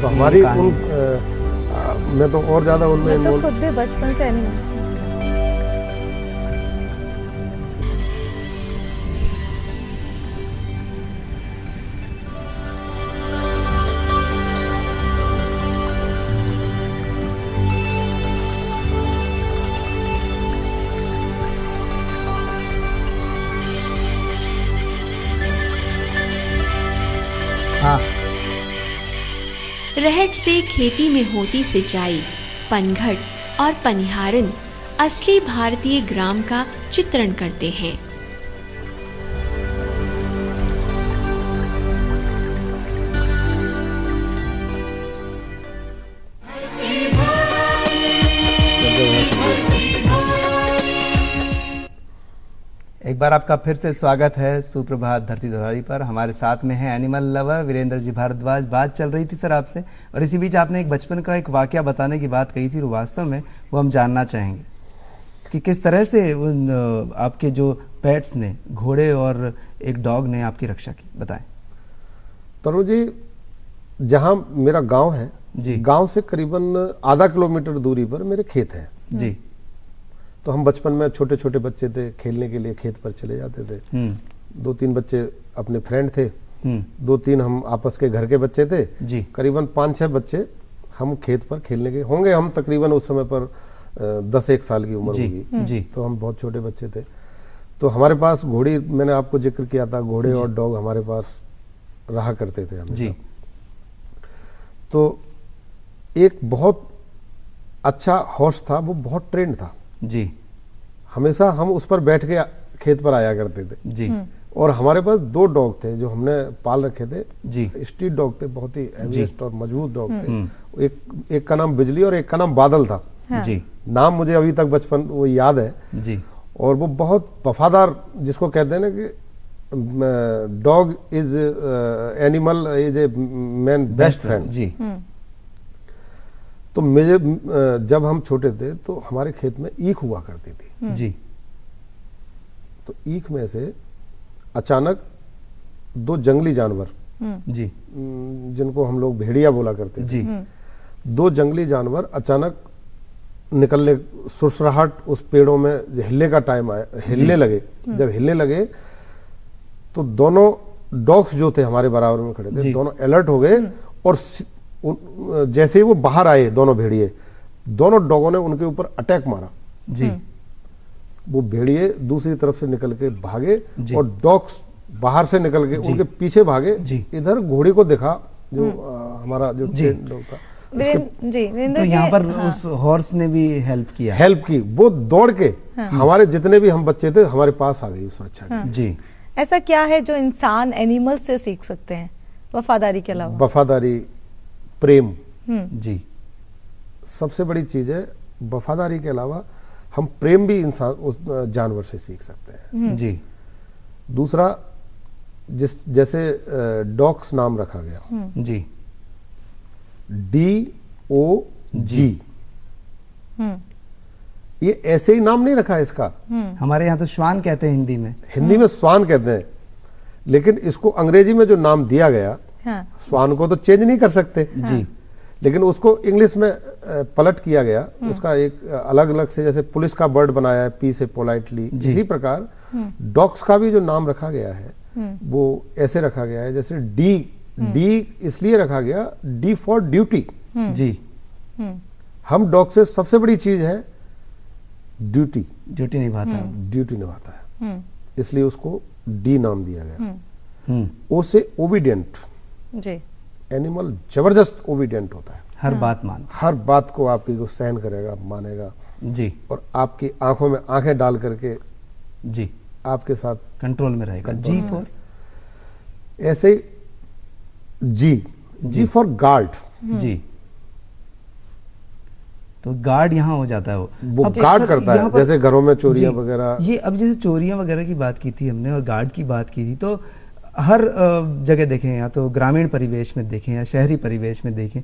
तो हमारी कहानी। मैं तो और ज्यादा उनमें मैं तो involved- खुद भी बचपन से एनिमल। हाँ रहट से खेती में होती सिंचाई, पनघट और पनिहारन असली भारतीय ग्राम का चित्रण करते हैं। एक बार आपका फिर से स्वागत है सुप्रभात धरती धुरारी पर। हमारे साथ में है एनिमल लवर वीरेंद्र जी भारद्वाज। बात चल रही थी सर आपसे, और इसी बीच आपने एक बचपन का एक वाकया बताने की बात कही थी, और वास्तव में वो हम जानना चाहेंगे कि किस तरह से उन आपके जो पेट्स ने, घोड़े और एक डॉग ने आपकी रक्षा की। बताएं। तरुण जी, जहाँ मेरा गांव है जी। गांव से करीबन आधा किलोमीटर दूरी पर मेरे खेत हैं। जी। तो हम बचपन में छोटे छोटे बच्चे थे, खेलने के लिए खेत पर चले जाते थे। 2-3 बच्चे अपने फ्रेंड थे, 2-3 हम आपस के घर के बच्चे थे जी। करीबन 5-6 बच्चे हम खेत पर खेलने के होंगे। हम तकरीबन उस समय पर 10-1 साल की उम्र जी, होगी जी। तो हम बहुत छोटे बच्चे थे। तो हमारे पास घोड़ी, मैंने आपको जिक्र किया था, घोड़े और डॉग हमारे पास रहा करते थे हमेशा। जी। तो एक बहुत अच्छा हॉर्स था, वो बहुत ट्रेंड था। जी हमेशा हम उस पर बैठ के खेत पर आया करते थे जी और हमारे पास 2 डॉग थे जो हमने पाल रखे थे जी स्ट्रीट डॉग थे, बहुत ही हेवीएस्ट और मजबूत डॉग थे। एक का नाम बिजली और एक का नाम बादल था। जी नाम मुझे अभी तक बचपन वो याद है। जी और वो बहुत वफादार, जिसको कहते हैं ना कि dog is animal is a man best friend. जी तो मुझे जब हम छोटे थे तो हमारे खेत में ईख हुआ करती थी। जी तो ईख में से अचानक 2 जंगली जानवर, जी जिनको हम लोग भेड़िया बोला करते थे, जी 2 जंगली जानवर अचानक निकलने, सुरसराहट उस पेड़ों में हिलने का टाइम आया, हिलने लगे। जब हिलने लगे तो दोनों डॉग्स जो थे हमारे बराबर में खड़े थे, दोनों अलर्ट हो गए और जैसे ही वो बाहर आए दोनों भेड़िए, दोनों डॉगों ने उनके ऊपर अटैक मारा। जी वो भेड़िए दूसरी तरफ से निकल के भागे और डॉग्स बाहर से निकल के उनके पीछे भागे। इधर घोड़ी को देखा, जो हमारा जो डॉग था, वीरेंद्र तो यहाँ पर उस हॉर्स ने भी हेल्प की। वो दौड़ के हमारे जितने भी हम बच्चे थे हमारे पास आ गई सुरक्षा के। जी ऐसा क्या है जो इंसान एनिमल से सीख सकते हैं वफादारी के अलावा? वफादारी, प्रेम। जी सबसे बड़ी चीज है। वफादारी के अलावा हम प्रेम भी इंसान उस जानवर से सीख सकते हैं। जी दूसरा, जैसे डॉग्स नाम रखा गया, जी DOG, ये ऐसे ही नाम नहीं रखा है इसका। हमारे यहाँ तो श्वान कहते हैं हिंदी में स्वान कहते हैं, लेकिन इसको अंग्रेजी में जो नाम दिया गया, स्वान को तो चेंज नहीं कर सकते। जी लेकिन उसको इंग्लिश में पलट किया गया, उसका एक अलग अलग से, जैसे पुलिस का वर्ड बनाया है पी से पोलाइटली, इसी प्रकार डॉग्स का भी जो नाम रखा गया है वो ऐसे रखा गया है। जैसे डी इसलिए रखा गया, डी फॉर ड्यूटी। जी हम डॉग से सबसे बड़ी चीज है ड्यूटी निभाता है, इसलिए उसको डी नाम दिया गया। ओ से ओबीडियंट। जी एनिमल जबरदस्त ओबीडियंट होता है, हर बात को आपकी को सहन करेगा, मानेगा। जी और आपकी आंखों में आंखें डाल करके जी आपके साथ कंट्रोल में रहेगा। जी फॉर ऐसे जी फॉर गार्ड। जी तो गार्ड यहाँ हो जाता है, वो गार्ड करता है। जैसे घरों में चोरियां वगैरह, ये अब जैसे चोरियां वगैरह की बात की थी हमने और गार्ड की बात की थी, तो हर जगह देखें, या तो ग्रामीण परिवेश में देखें या शहरी परिवेश में देखें,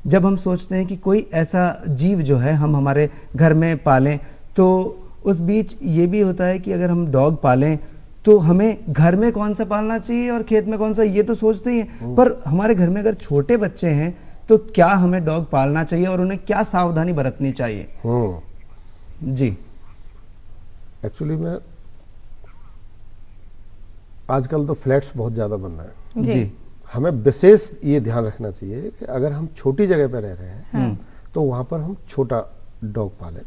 जब हम सोचते हैं कि कोई ऐसा जीव जो है हम हमारे घर में पालें, तो उस बीच ये भी होता है कि अगर हम डॉग पालें तो हमें घर में कौन सा पालना चाहिए और खेत में कौन सा, ये तो सोचते ही हैं। पर हमारे घर में अगर छोटे बच्चे हैं तो क्या हमें डॉग पालना चाहिए और उन्हें क्या सावधानी बरतनी चाहिए? जी एक्चुअली में आजकल तो फ्लैट्स बहुत ज्यादा बन रहे हैं। जी हमें विशेष ये ध्यान रखना चाहिए कि अगर हम छोटी जगह पर रह रहे हैं तो वहां पर हम छोटा डॉग पालें।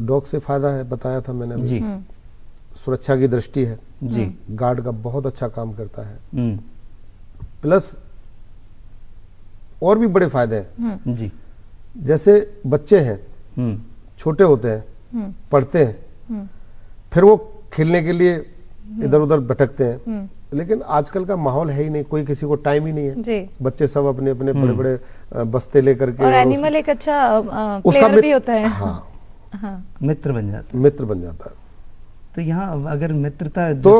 डॉग से फायदा है, बताया था मैंने अभी। जी सुरक्षा की दृष्टि है, जी गार्ड का बहुत अच्छा काम करता है। प्लस और भी बड़े फायदे हैं। जी जैसे बच्चे हैं, छोटे होते हैं, पढ़ते हैं, फिर वो खेलने के लिए इधर उधर भटकते हैं, लेकिन आजकल का माहौल है ही नहीं, कोई किसी को टाइम ही नहीं है। जी बच्चे सब अपने अपने बड़े बड़े बस्ते लेकर के, और एनिमल एक अच्छा प्लेयर भी होता है। हाँ, मित्र बन जाता है। तो यहाँ अगर मित्रता तो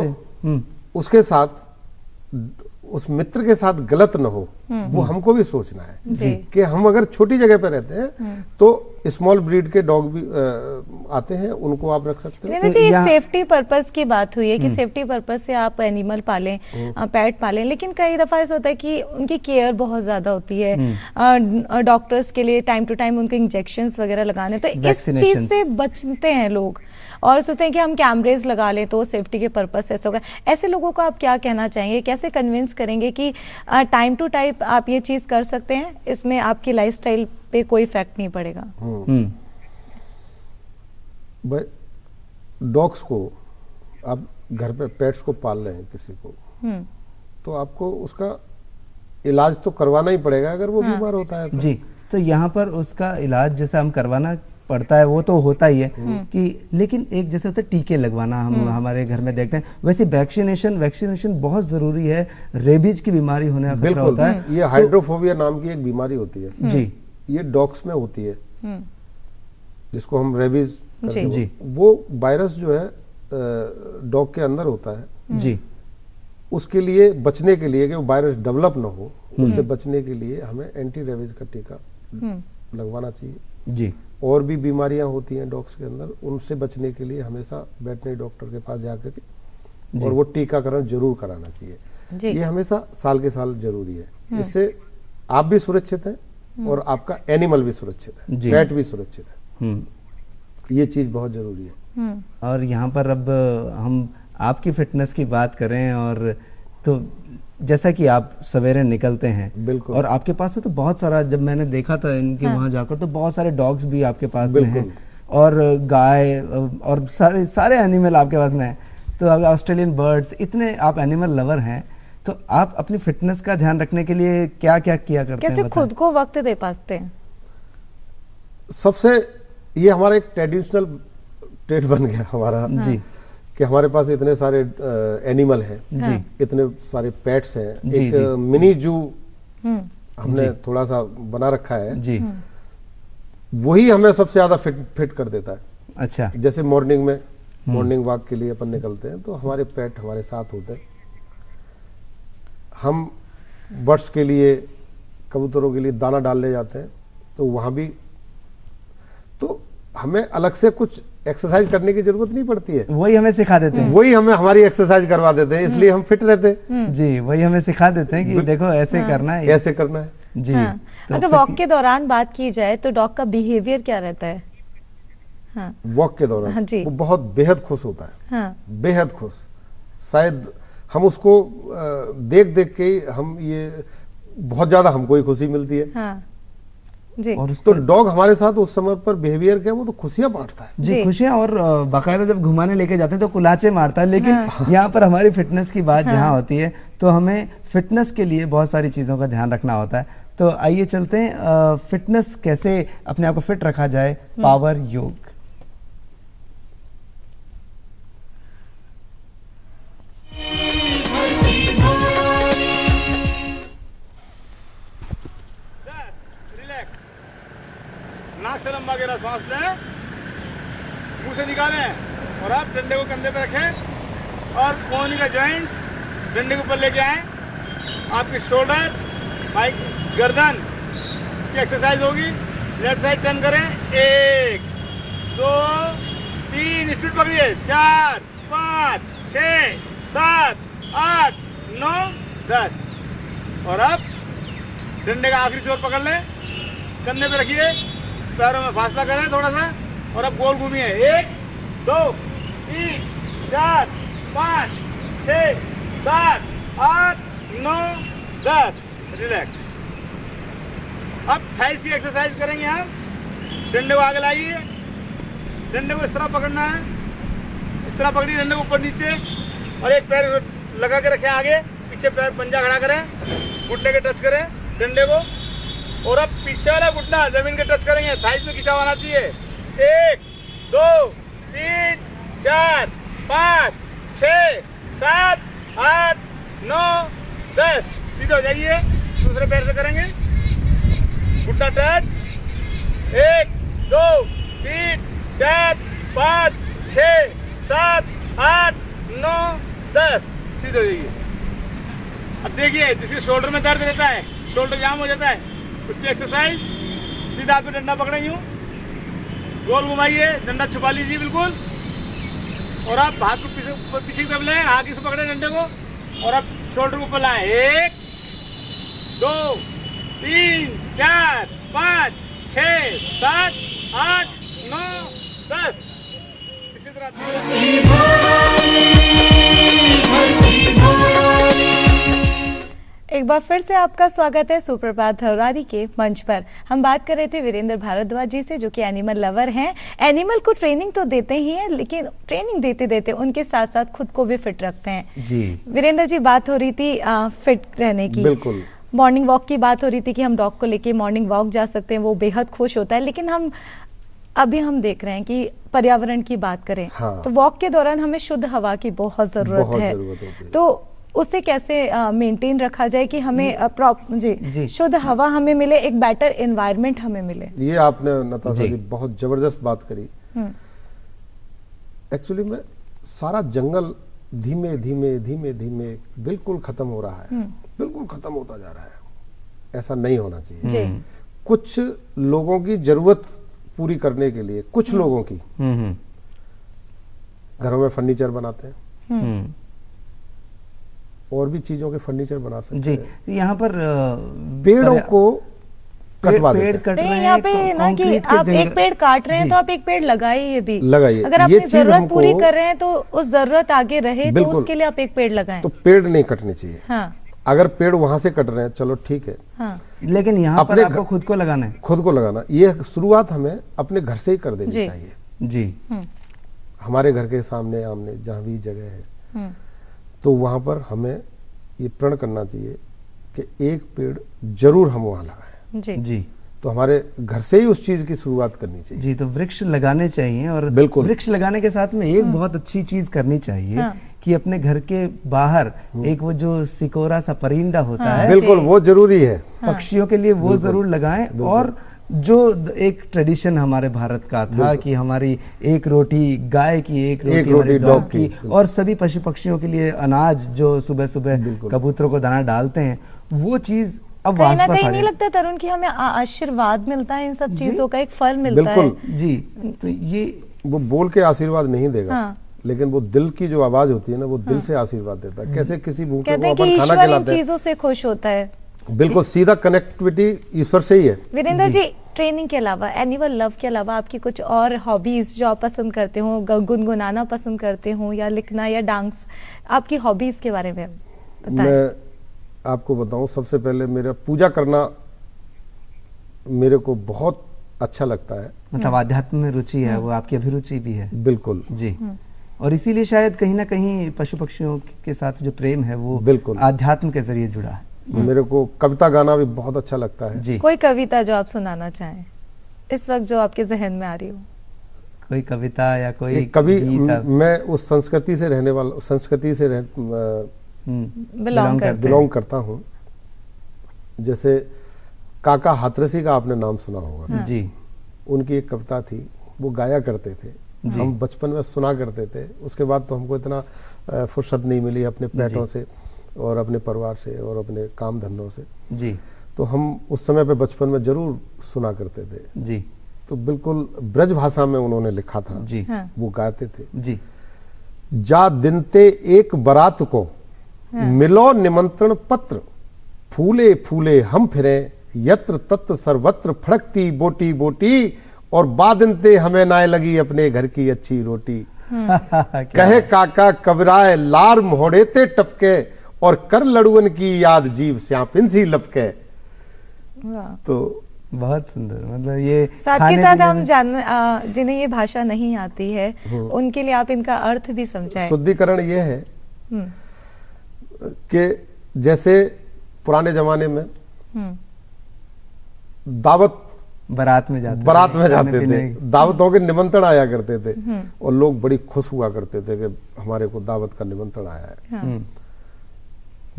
उसके साथ, उस मित्र के साथ गलत न हो, वो हमको भी सोचना है कि हम अगर छोटी जगह पे रहते हैं तो स्मॉल ब्रीड के डॉग भी आते हैं, उनको आप रख सकते हैं। तो ये सेफ्टी पर्पस की बात हुई है कि सेफ्टी पर्पस से आप एनिमल पालें, पेट पालें, लेकिन कई दफा ऐसा होता है कि उनकी केयर बहुत ज्यादा होती है, डॉक्टर्स के लिए टाइम टू टाइम उनके इंजेक्शंस वगैरह लगाने, तो इस चीज से बचते हैं लोग और सोचते हैं कि हम कैमरेज लगा लें तो सेफ्टी के पर्पस ऐसा होगा। ऐसे लोगों को आप क्या कहना चाहेंगे, कैसे कन्विंस करेंगे कि टाइम टू टाइम आप ये चीज कर सकते हैं, इसमें आपकी लाइफस्टाइल पे कोई इफेक्ट नहीं पड़ेगा? डॉग्स को आप घर पे पेट्स को पाल रहे हैं किसी को, तो आपको उसका इलाज तो करवाना ही पड़ेगा अगर वो बीमार होता है तो। जी तो यहाँ पर उसका इलाज जैसे हम करवाना पड़ता है वो तो होता ही है कि, लेकिन एक जैसे होता है टीके लगवाना, हम हमारे घर में देखते हैं, वैसे वैक्सीनेशन बहुत जरूरी है। रेबीज की बीमारी होने का खतरा होता है। ये हाइड्रोफोबिया नाम की एक बीमारी होती है जी, ये डॉग्स में होती है, जिसको हम रेबीज जी, वो वायरस जो है डॉग के अंदर होता है जी, उसके लिए बचने के लिए कि वो वायरस डेवलप ना हो, उससे बचने के लिए हमें एंटी रेबीज का टीका लगवाना चाहिए जी। और भी बीमारियां होती हैं डॉग्स के अंदर, उनसे बचने के लिए हमेशा वेटनरी डॉक्टर के पास जाकर के और वो टीकाकरण जरूर कराना चाहिए। ये हमेशा साल के साल जरूरी है। इससे आप भी सुरक्षित हैं और आपका एनिमल भी सुरक्षित है, पेट भी सुरक्षित है। ये चीज बहुत जरूरी है। और यहाँ पर अब हम आपकी फिटनेस की बात करें, और तो जैसा कि आप सवेरे निकलते हैं, बिल्कुल, और आपके पास में तो बहुत सारा, जब मैंने देखा था इनके वहां जाकर, तो बहुत सारे डॉग्स भी आपके पास में हैं, और गाय और सारे एनिमल आपके पास में है। तो अगर ऑस्ट्रेलियन बर्ड्स, इतने आप एनिमल लवर हैं, तो आप अपनी फिटनेस का ध्यान रखने के लिए क्या क्या किया करते हैं? कैसे खुद को वक्त दे पाते हैं? सबसे ये हमारा एक ट्रेडिशनल ट्रेड बन गया हमारा जी, कि हमारे पास इतने सारे एनिमल हैं जी, इतने सारे पेट्स हैं, जी, एक जी, मिनी जू हमने थोड़ा सा बना रखा है जी, वही हमें सबसे ज्यादा फिट कर देता है। अच्छा, जैसे मॉर्निंग वॉक के लिए अपन निकलते हैं तो हमारे पेट हमारे साथ होते हैं। हम बर्ड्स के लिए, कबूतरों के लिए दाना डालने जाते हैं, तो वहां भी तो हमें अलग से कुछ एक्सरसाइज करने की जरूरत नहीं पड़ती है, वही हमें सिखा देते हैं। वही हमें हमारी एक्सरसाइज करवा देते हैं, इसलिए हम फिट रहते हैं। जी, वही हमें सिखा देते हैं कि देखो ऐसे करना है, ऐसे करना है जी। तो अगर वॉक के दौरान बात की जाए तो डॉग का बिहेवियर क्या रहता है? वॉक के दौरान जी, वो बहुत बेहद खुश होता है, बेहद खुश। शायद हम उसको देख देख के हम ये बहुत ज्यादा हमको ही खुशी मिलती है। जी। और तो डॉग हमारे साथ उस समय पर बिहेवियर क्या, वो तो खुशियां बांटता है जी, खुशियां। और बाकायदा जब घुमाने लेके जाते हैं तो कुलाचे मारता है, लेकिन यहाँ पर हमारी फिटनेस की बात जहाँ होती है, तो हमें फिटनेस के लिए बहुत सारी चीज़ों का ध्यान रखना होता है। तो आइए चलते हैं, फिटनेस कैसे अपने आप को फिट रखा जाए, पावर योग। नाक से लंबा गहरा सांस लें, मुंह से निकालें, और आप डंडे को कंधे पे रखें और कोहनी का जॉइंट्स डंडे के ऊपर लेके आए। आपकी शोल्डर, बाइक, गर्दन, इसकी एक्सरसाइज होगी। लेफ्ट साइड टर्न करें, 1 2 3, स्पीड पकड़िए, 4 5 6 7 8 9 10। और अब डंडे का आखिरी छोर पकड़ लें, कंधे पे रखिए, पैरों में फासला करें थोड़ा सा, और अब गोल घूमिए, 1 2 3 4 5 6 7 8 9 10। रिलैक्स। अब थाइस की एक्सरसाइज करेंगे हम। डंडे को आगे लाइए, डंडे को इस तरह पकड़ना है, इस तरह पकड़िए डंडे को ऊपर नीचे, और एक पैर लगा के रखें आगे, पीछे पैर पंजा खड़ा करें, घुटने के टच करें डंडे को, और अब पीछे वाला घुटना जमीन के टच करेंगे, थाइस में खिंचाव आना चाहिए। 1 2 3 4 5 6 7 8 9 10। सीधे हो जाइए, दूसरे पैर से करेंगे, घुटना टच, 1 2 3 4 5 6 7 8 9 10। सीधे हो जाइए। अब देखिए, जिसके शोल्डर में दर्द रहता है, शोल्डर जाम हो जाता है, उसकी एक्सरसाइज, सीधा हाथ में डंडा पकड़े, यूं गोल घुमाइए, डंडा छुपा लीजिए बिल्कुल, और आप हाथ को पीछे की तरफ लें, आगे से पकड़े डंडे को, और अब शोल्डर को ऊपर लाएं, 1 2 3 4 5 6 7 8 9 10। इसी एक बार फिर से आपका स्वागत है सुप्रभात धरवारी के मंच पर। हम बात कर रहे थे वीरेंद्र भारद्वाज जी से, जो कि एनिमल लवर हैं। एनिमल को ट्रेनिंग तो देते ही हैं, लेकिन ट्रेनिंग देते देते उनके साथ साथ खुद को भी फिट रखते हैं। जी वीरेंद्र जी, बात हो रही थी फिट रहने की, बिल्कुल। मॉर्निंग वॉक की बात हो रही थी कि हम डॉग को लेके मॉर्निंग वॉक जा सकते हैं, वो बेहद खुश होता है। लेकिन हम अभी हम देख रहे हैं कि पर्यावरण की बात करें हाँ। तो वॉक के दौरान हमें शुद्ध हवा की बहुत जरूरत बहुत है। जरूरत होती है। तो उसे कैसे मेंटेन रखा जाए कि हमें जी। जी शुद्ध हवा हमें मिले, एक बेटर एनवायरनमेंट हमें मिले। ये आपने नताशा जी। जी बहुत जबरदस्त बात करी। एक्चुअली में सारा जंगल धीमे धीमे धीमे धीमे बिल्कुल खत्म हो रहा है, बिल्कुल खत्म होता जा रहा है। ऐसा नहीं होना चाहिए। जी कुछ लोगों की जरूरत पूरी करने के लिए, कुछ लोगों की घरों में फर्नीचर बनाते हैं, और भी चीजों के फर्नीचर बना सकते जी। हैं। यहाँ पर पेड़ों को कटवा पेड़ देते हैं। कट रहे नहीं, हैं, यहाँ पे ना कि कंक्रीट के आप एक पेड़ काट रहे हैं जी। तो आप एक पेड़ लगाइए भी। लगाइए। अगर ये अपनी चीज जरूरत हमको- पूरी कर रहे हैं तो उस जरूरत आगे रहे तो बिल्कुल। उसके लिए आप एक पेड़ लगाएं। तो पेड़ नहीं कटने चाहिए। हाँ अगर पेड़ वहां से कट रहे हैं चलो ठीक है, हाँ लेकिन यहाँ पर अपने आपको खुद को लगाना है। खुद को लगाना, ये शुरुआत हमें अपने घर से ही कर देनी जी। चाहिए। जी हमारे घर के सामने आमने जहाँ भी जगह है तो वहां पर हमें ये प्रण करना चाहिए कि एक पेड़ जरूर हम वहां लगाएं। जी जी तो हमारे घर से ही उस चीज की शुरुआत करनी चाहिए। जी। तो वृक्ष लगाने चाहिए, और बिल्कुल। वृक्ष लगाने के साथ में एक बहुत अच्छी चीज करनी चाहिए हाँ। कि अपने घर के बाहर एक वो जो सिकोरा सा परिंदा होता है, बिल्कुल जी। वो जरूरी है। पक्षियों के लिए वो जरूर लगाएं। और जो एक ट्रेडिशन हमारे भारत का था कि हमारी एक रोटी गाय की, एक रोटी हमारी डॉग की, और सभी पशु पक्षियों के लिए अनाज जो सुबह सुबह कबूतरों को दाना डालते हैं, वो चीज अब कहीं ना वापस कहीं आ नहीं गई। लगता तरुण कि हमें आशीर्वाद मिलता है इन सब चीजों का, एक फल मिलता है। बिल्कुल। जी। तो ये वो बोल के आशीर्वाद नहीं देगा, हाँ। लेकिन वो दिल की जो आवाज होती है ना, वो दिल से आशीर्वाद देता है। कैसे किसी भूखे कहते को हैं कि अपन खाना ईश्वर इन खिलाते हैं, चीजों से खुश होता है। बिल्कुल सीधा कनेक्टिविटी ईश्वर से ही है। वीरेंद्र जी, ट्रेनिंग के अलावा, एनिमल लव के अलावा आपकी कुछ और हॉबीज जो आप पसंद करते हो, गुनगुनाना पसंद करते हो, या लिखना या डांस, आपकी हॉबीज के बारे में बताएं। मैं आपको बताऊं, सबसे पहले मेरा पूजा करना मेरे को बहुत अच्छा लगता है। मतलब आध्यात्म में रुचि है, वो आपकी अभिरुचि भी है। बिल्कुल जी। और इसीलिए शायद कहीं ना कहीं पशु पक्षियों के साथ जो प्रेम है वो बिल्कुल। आध्यात्म के जरिए जुड़ा है। मेरे को कविता गाना भी बहुत अच्छा लगता है। जी। कोई कविता जो आप सुनाना चाहें इस वक्त, जो आपके जहन में आ रही हो? कोई कविता या कोई एक कवि, गीत आप मैं उस संस्कृति से रहने वाला, संस्कृति से बिलोंग करते बिलोंग करता हूँ। जैसे काका हाथरसी का आपने नाम सुना होगा। जी। उनकी एक कविता थी, वो गाया करते थे, हम बचपन में सुना करते थे। उसके बाद तो हमको इतना फुर्सत नहीं मिली अपने पेटों से और अपने परिवार से और अपने काम धंधों से। जी। तो हम उस समय पे बचपन में जरूर सुना करते थे। जी। तो बिल्कुल ब्रज भाषा में उन्होंने लिखा था। जी। हाँ। वो गाते थे, जी। जा दिनते एक बारात को मिलो निमंत्रण पत्र, फूले फूले हम फिरे यत्र तत्र सर्वत्र फड़कती बोटी बोटी, और बादिनते हमें नाय लगी अपने घर की अच्छी रोटी। कहे काका कबराए लार मोहड़ेते टपके, और कर लड़ुअन की याद जीव श्यापिन सी लपके। वाह। तो बहुत सुंदर। मतलब ये साथ खाने के साथ पीने हम में- जिन्हें ये भाषा नहीं आती है उनके लिए आप इनका अर्थ भी समझाएं। शुद्धिकरण ये है हम्म, कि जैसे पुराने जमाने में हम्म, दावत बारात में जाते बारात थे, में खाने जाते पीने थे, दावतों के निमंत्रण आया करते थे, और लोग बड़ी खुश हुआ करते थे कि हमारे को दावत का निमंत्रण आया है, हाँ,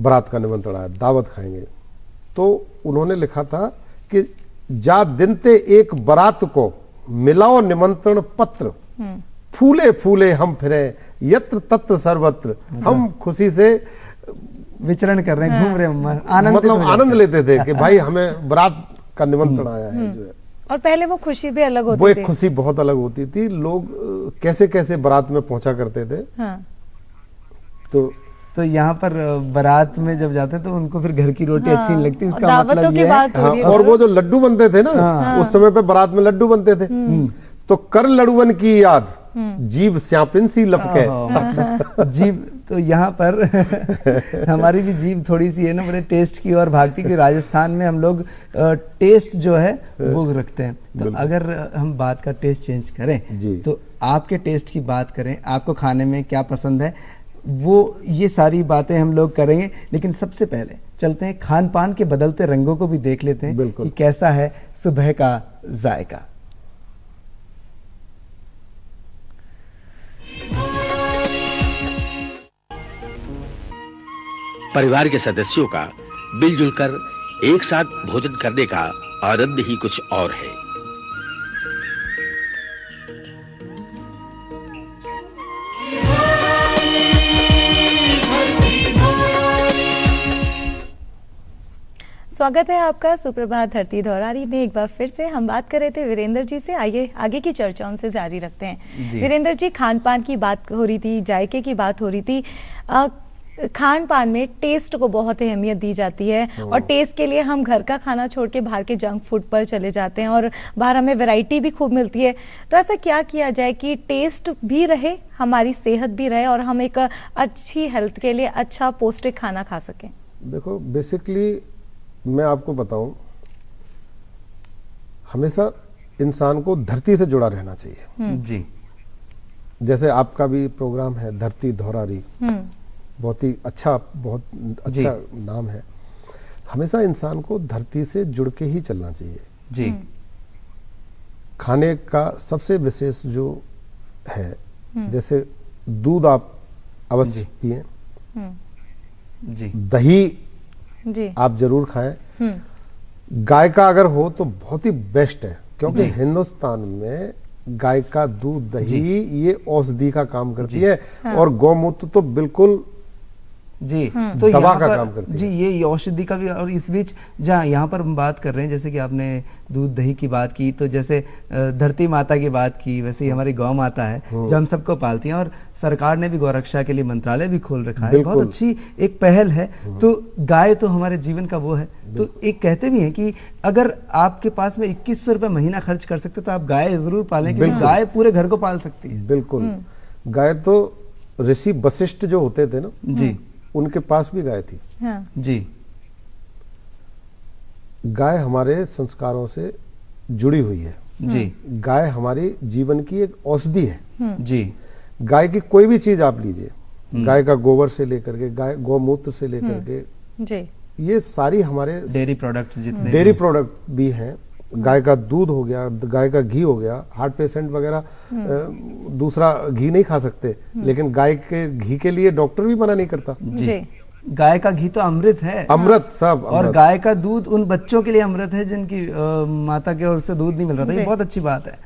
बारात का निमंत्रण आया, दावत खाएंगे। तो उन्होंने लिखा था कि जा दिनते एक बारात को मिलाओ निमंत्रण पत्र, फूले फूले हम फिरे यत्र तत्र सर्वत्र। हम खुशी से विचरण कर रहे हैं, घूम रहे हैं, आनंद मतलब आनंद लेते थे कि भाई हमें बारात का निमंत्रण आया है जो है। और पहले वो खुशी भी अलग वो होती एक थी। खुशी बहुत अलग होती थी। लोग कैसे कैसे बारात में पहुंचा करते थे। हाँ, तो यहाँ पर बारात में जब जाते हैं तो उनको फिर घर की रोटी अच्छी नहीं लगती, उसका दावतों मतलब की ये है। बात हो हाँ, रही है। और वो जो लड्डू बनते थे ना, उस समय पे बारात में लड्डू बनते थे, तो कर लड़ुअन की याद जीव श्यापिन सी लपके। मतलब जीभ, तो यहाँ पर हमारी भी जीभ थोड़ी सी है ना, बड़े टेस्ट की और भागती की। राजस्थान में हम लोग टेस्ट जो है वो रखते हैं। तो अगर हम बात का टेस्ट चेंज करें जी। तो आपके टेस्ट की बात करें, आपको खाने में क्या पसंद है, वो ये सारी बातें हम लोग करेंगे। लेकिन सबसे पहले चलते हैं खान पान के बदलते रंगों को भी देख लेते हैं बिल्कुल। कि कैसा है सुबह का जायका। परिवार के सदस्यों का मिलजुल कर एक साथ भोजन करने का आनंद ही कुछ और है। स्वागत है आपका सुप्रभात धरती धौरारी में। एक बार फिर से हम बात कर रहे थे वीरेंद्र जी से। आइए आगे की चर्चा उनसे जारी रखते हैं। वीरेंद्र जी, खान पान की बात हो रही थी, जायके की बात हो रही थी। खान पान में टेस्ट को बहुत अहमियत दी जाती है और टेस्ट के लिए हम घर का खाना छोड़ के बाहर के जंक फूड पर चले जाते हैं और बाहर हमें वैरायटी भी खूब मिलती है। तो ऐसा क्या किया जाए कि टेस्ट भी रहे, हमारी सेहत भी रहे और हम एक अच्छी हेल्थ के लिए अच्छा पौष्टिक खाना खा सकें? देखो, बेसिकली मैं आपको बताऊं, हमेशा इंसान को धरती से जुड़ा रहना चाहिए। जी, जैसे आपका भी प्रोग्राम है धरती धौरारी, बहुत ही अच्छा, बहुत अच्छा नाम है। हमेशा इंसान को धरती से जुड़ के ही चलना चाहिए। जी, खाने का सबसे विशेष जो है, जैसे दूध आप अवश्य पिए, जी, दही जी, आप जरूर खाएं। गाय का अगर हो तो बहुत ही बेस्ट है, क्योंकि हिंदुस्तान में गाय का दूध, दही ये औषधि का काम करती है। और गौमूत्र तो बिल्कुल जी, तो दवा का काम करती है। जी, ये औषधि का भी। और इस बीच जहाँ यहाँ पर हम बात कर रहे हैं, जैसे कि आपने दूध दही की बात की, तो जैसे धरती माता की बात की, वैसे ही हमारी गौ माता है जो हम सबको पालती है। और सरकार ने भी गौ रक्षा के लिए मंत्रालय भी खोल रखा है, बहुत अच्छी एक पहल है। तो गाय तो हमारे जीवन का वो है। तो एक कहते भी हैं कि अगर आपके पास में 2100 रुपये महीना खर्च कर सकते तो आप गाय जरूर पालें, क्योंकि गाय पूरे घर को पाल सकती है। बिल्कुल। गाय तो ऋषि वशिष्ठ जो होते थे ना जी, उनके पास भी गाय थी। हाँ, जी, गाय हमारे संस्कारों से जुड़ी हुई है। जी, गाय हमारी जीवन की एक औषधि है। जी, गाय की कोई भी चीज आप लीजिए, गाय का गोबर से लेकर के, गाय गौमूत्र से लेकर के, जी, ये सारी हमारे डेयरी प्रोडक्ट्स जितने डेयरी प्रोडक्ट भी हैं। गाय का दूध हो गया, गाय का घी हो गया। हार्ट पेशेंट वगैरह दूसरा घी नहीं खा सकते, लेकिन गाय के घी के लिए डॉक्टर भी मना नहीं करता। जी, गाय का घी तो अमृत है, अमृत सब और अमृत। गाय का दूध उन बच्चों के लिए अमृत है जिनकी माता की ओर से दूध नहीं मिल रहा था। ये बहुत अच्छी बात है।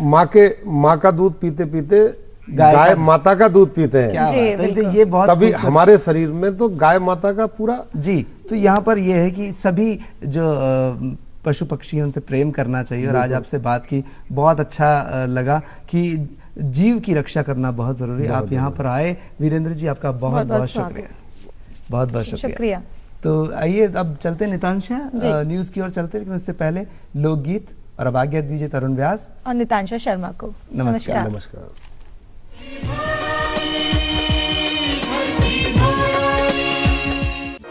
माँ का दूध पीते पीते गाय गाय का- माता का दूध पीते हैं। क्या जी, बात है। तो बिल्कुल। ये बहुत तभी खूबसूरत- हमारे शरीर में तो गाय माता का पूरा। जी, तो यहाँ पर ये है कि सभी जो पशु पक्षियों से प्रेम करना चाहिए। और आज आपसे बात की बहुत अच्छा लगा कि जीव की रक्षा करना बहुत जरूरी है। आप यहाँ पर आए वीरेंद्र जी, आपका बहुत बहुत शुक्रिया, बहुत बहुत शुक्रिया। तो आइए अब चलते हैं नितांशा न्यूज की ओर चलते हैं, लेकिन उससे पहले लोकगीत। और अब आज्ञा दीजिए तरुण व्यास और नितांशा शर्मा को। नमस्कार। नमस्कार।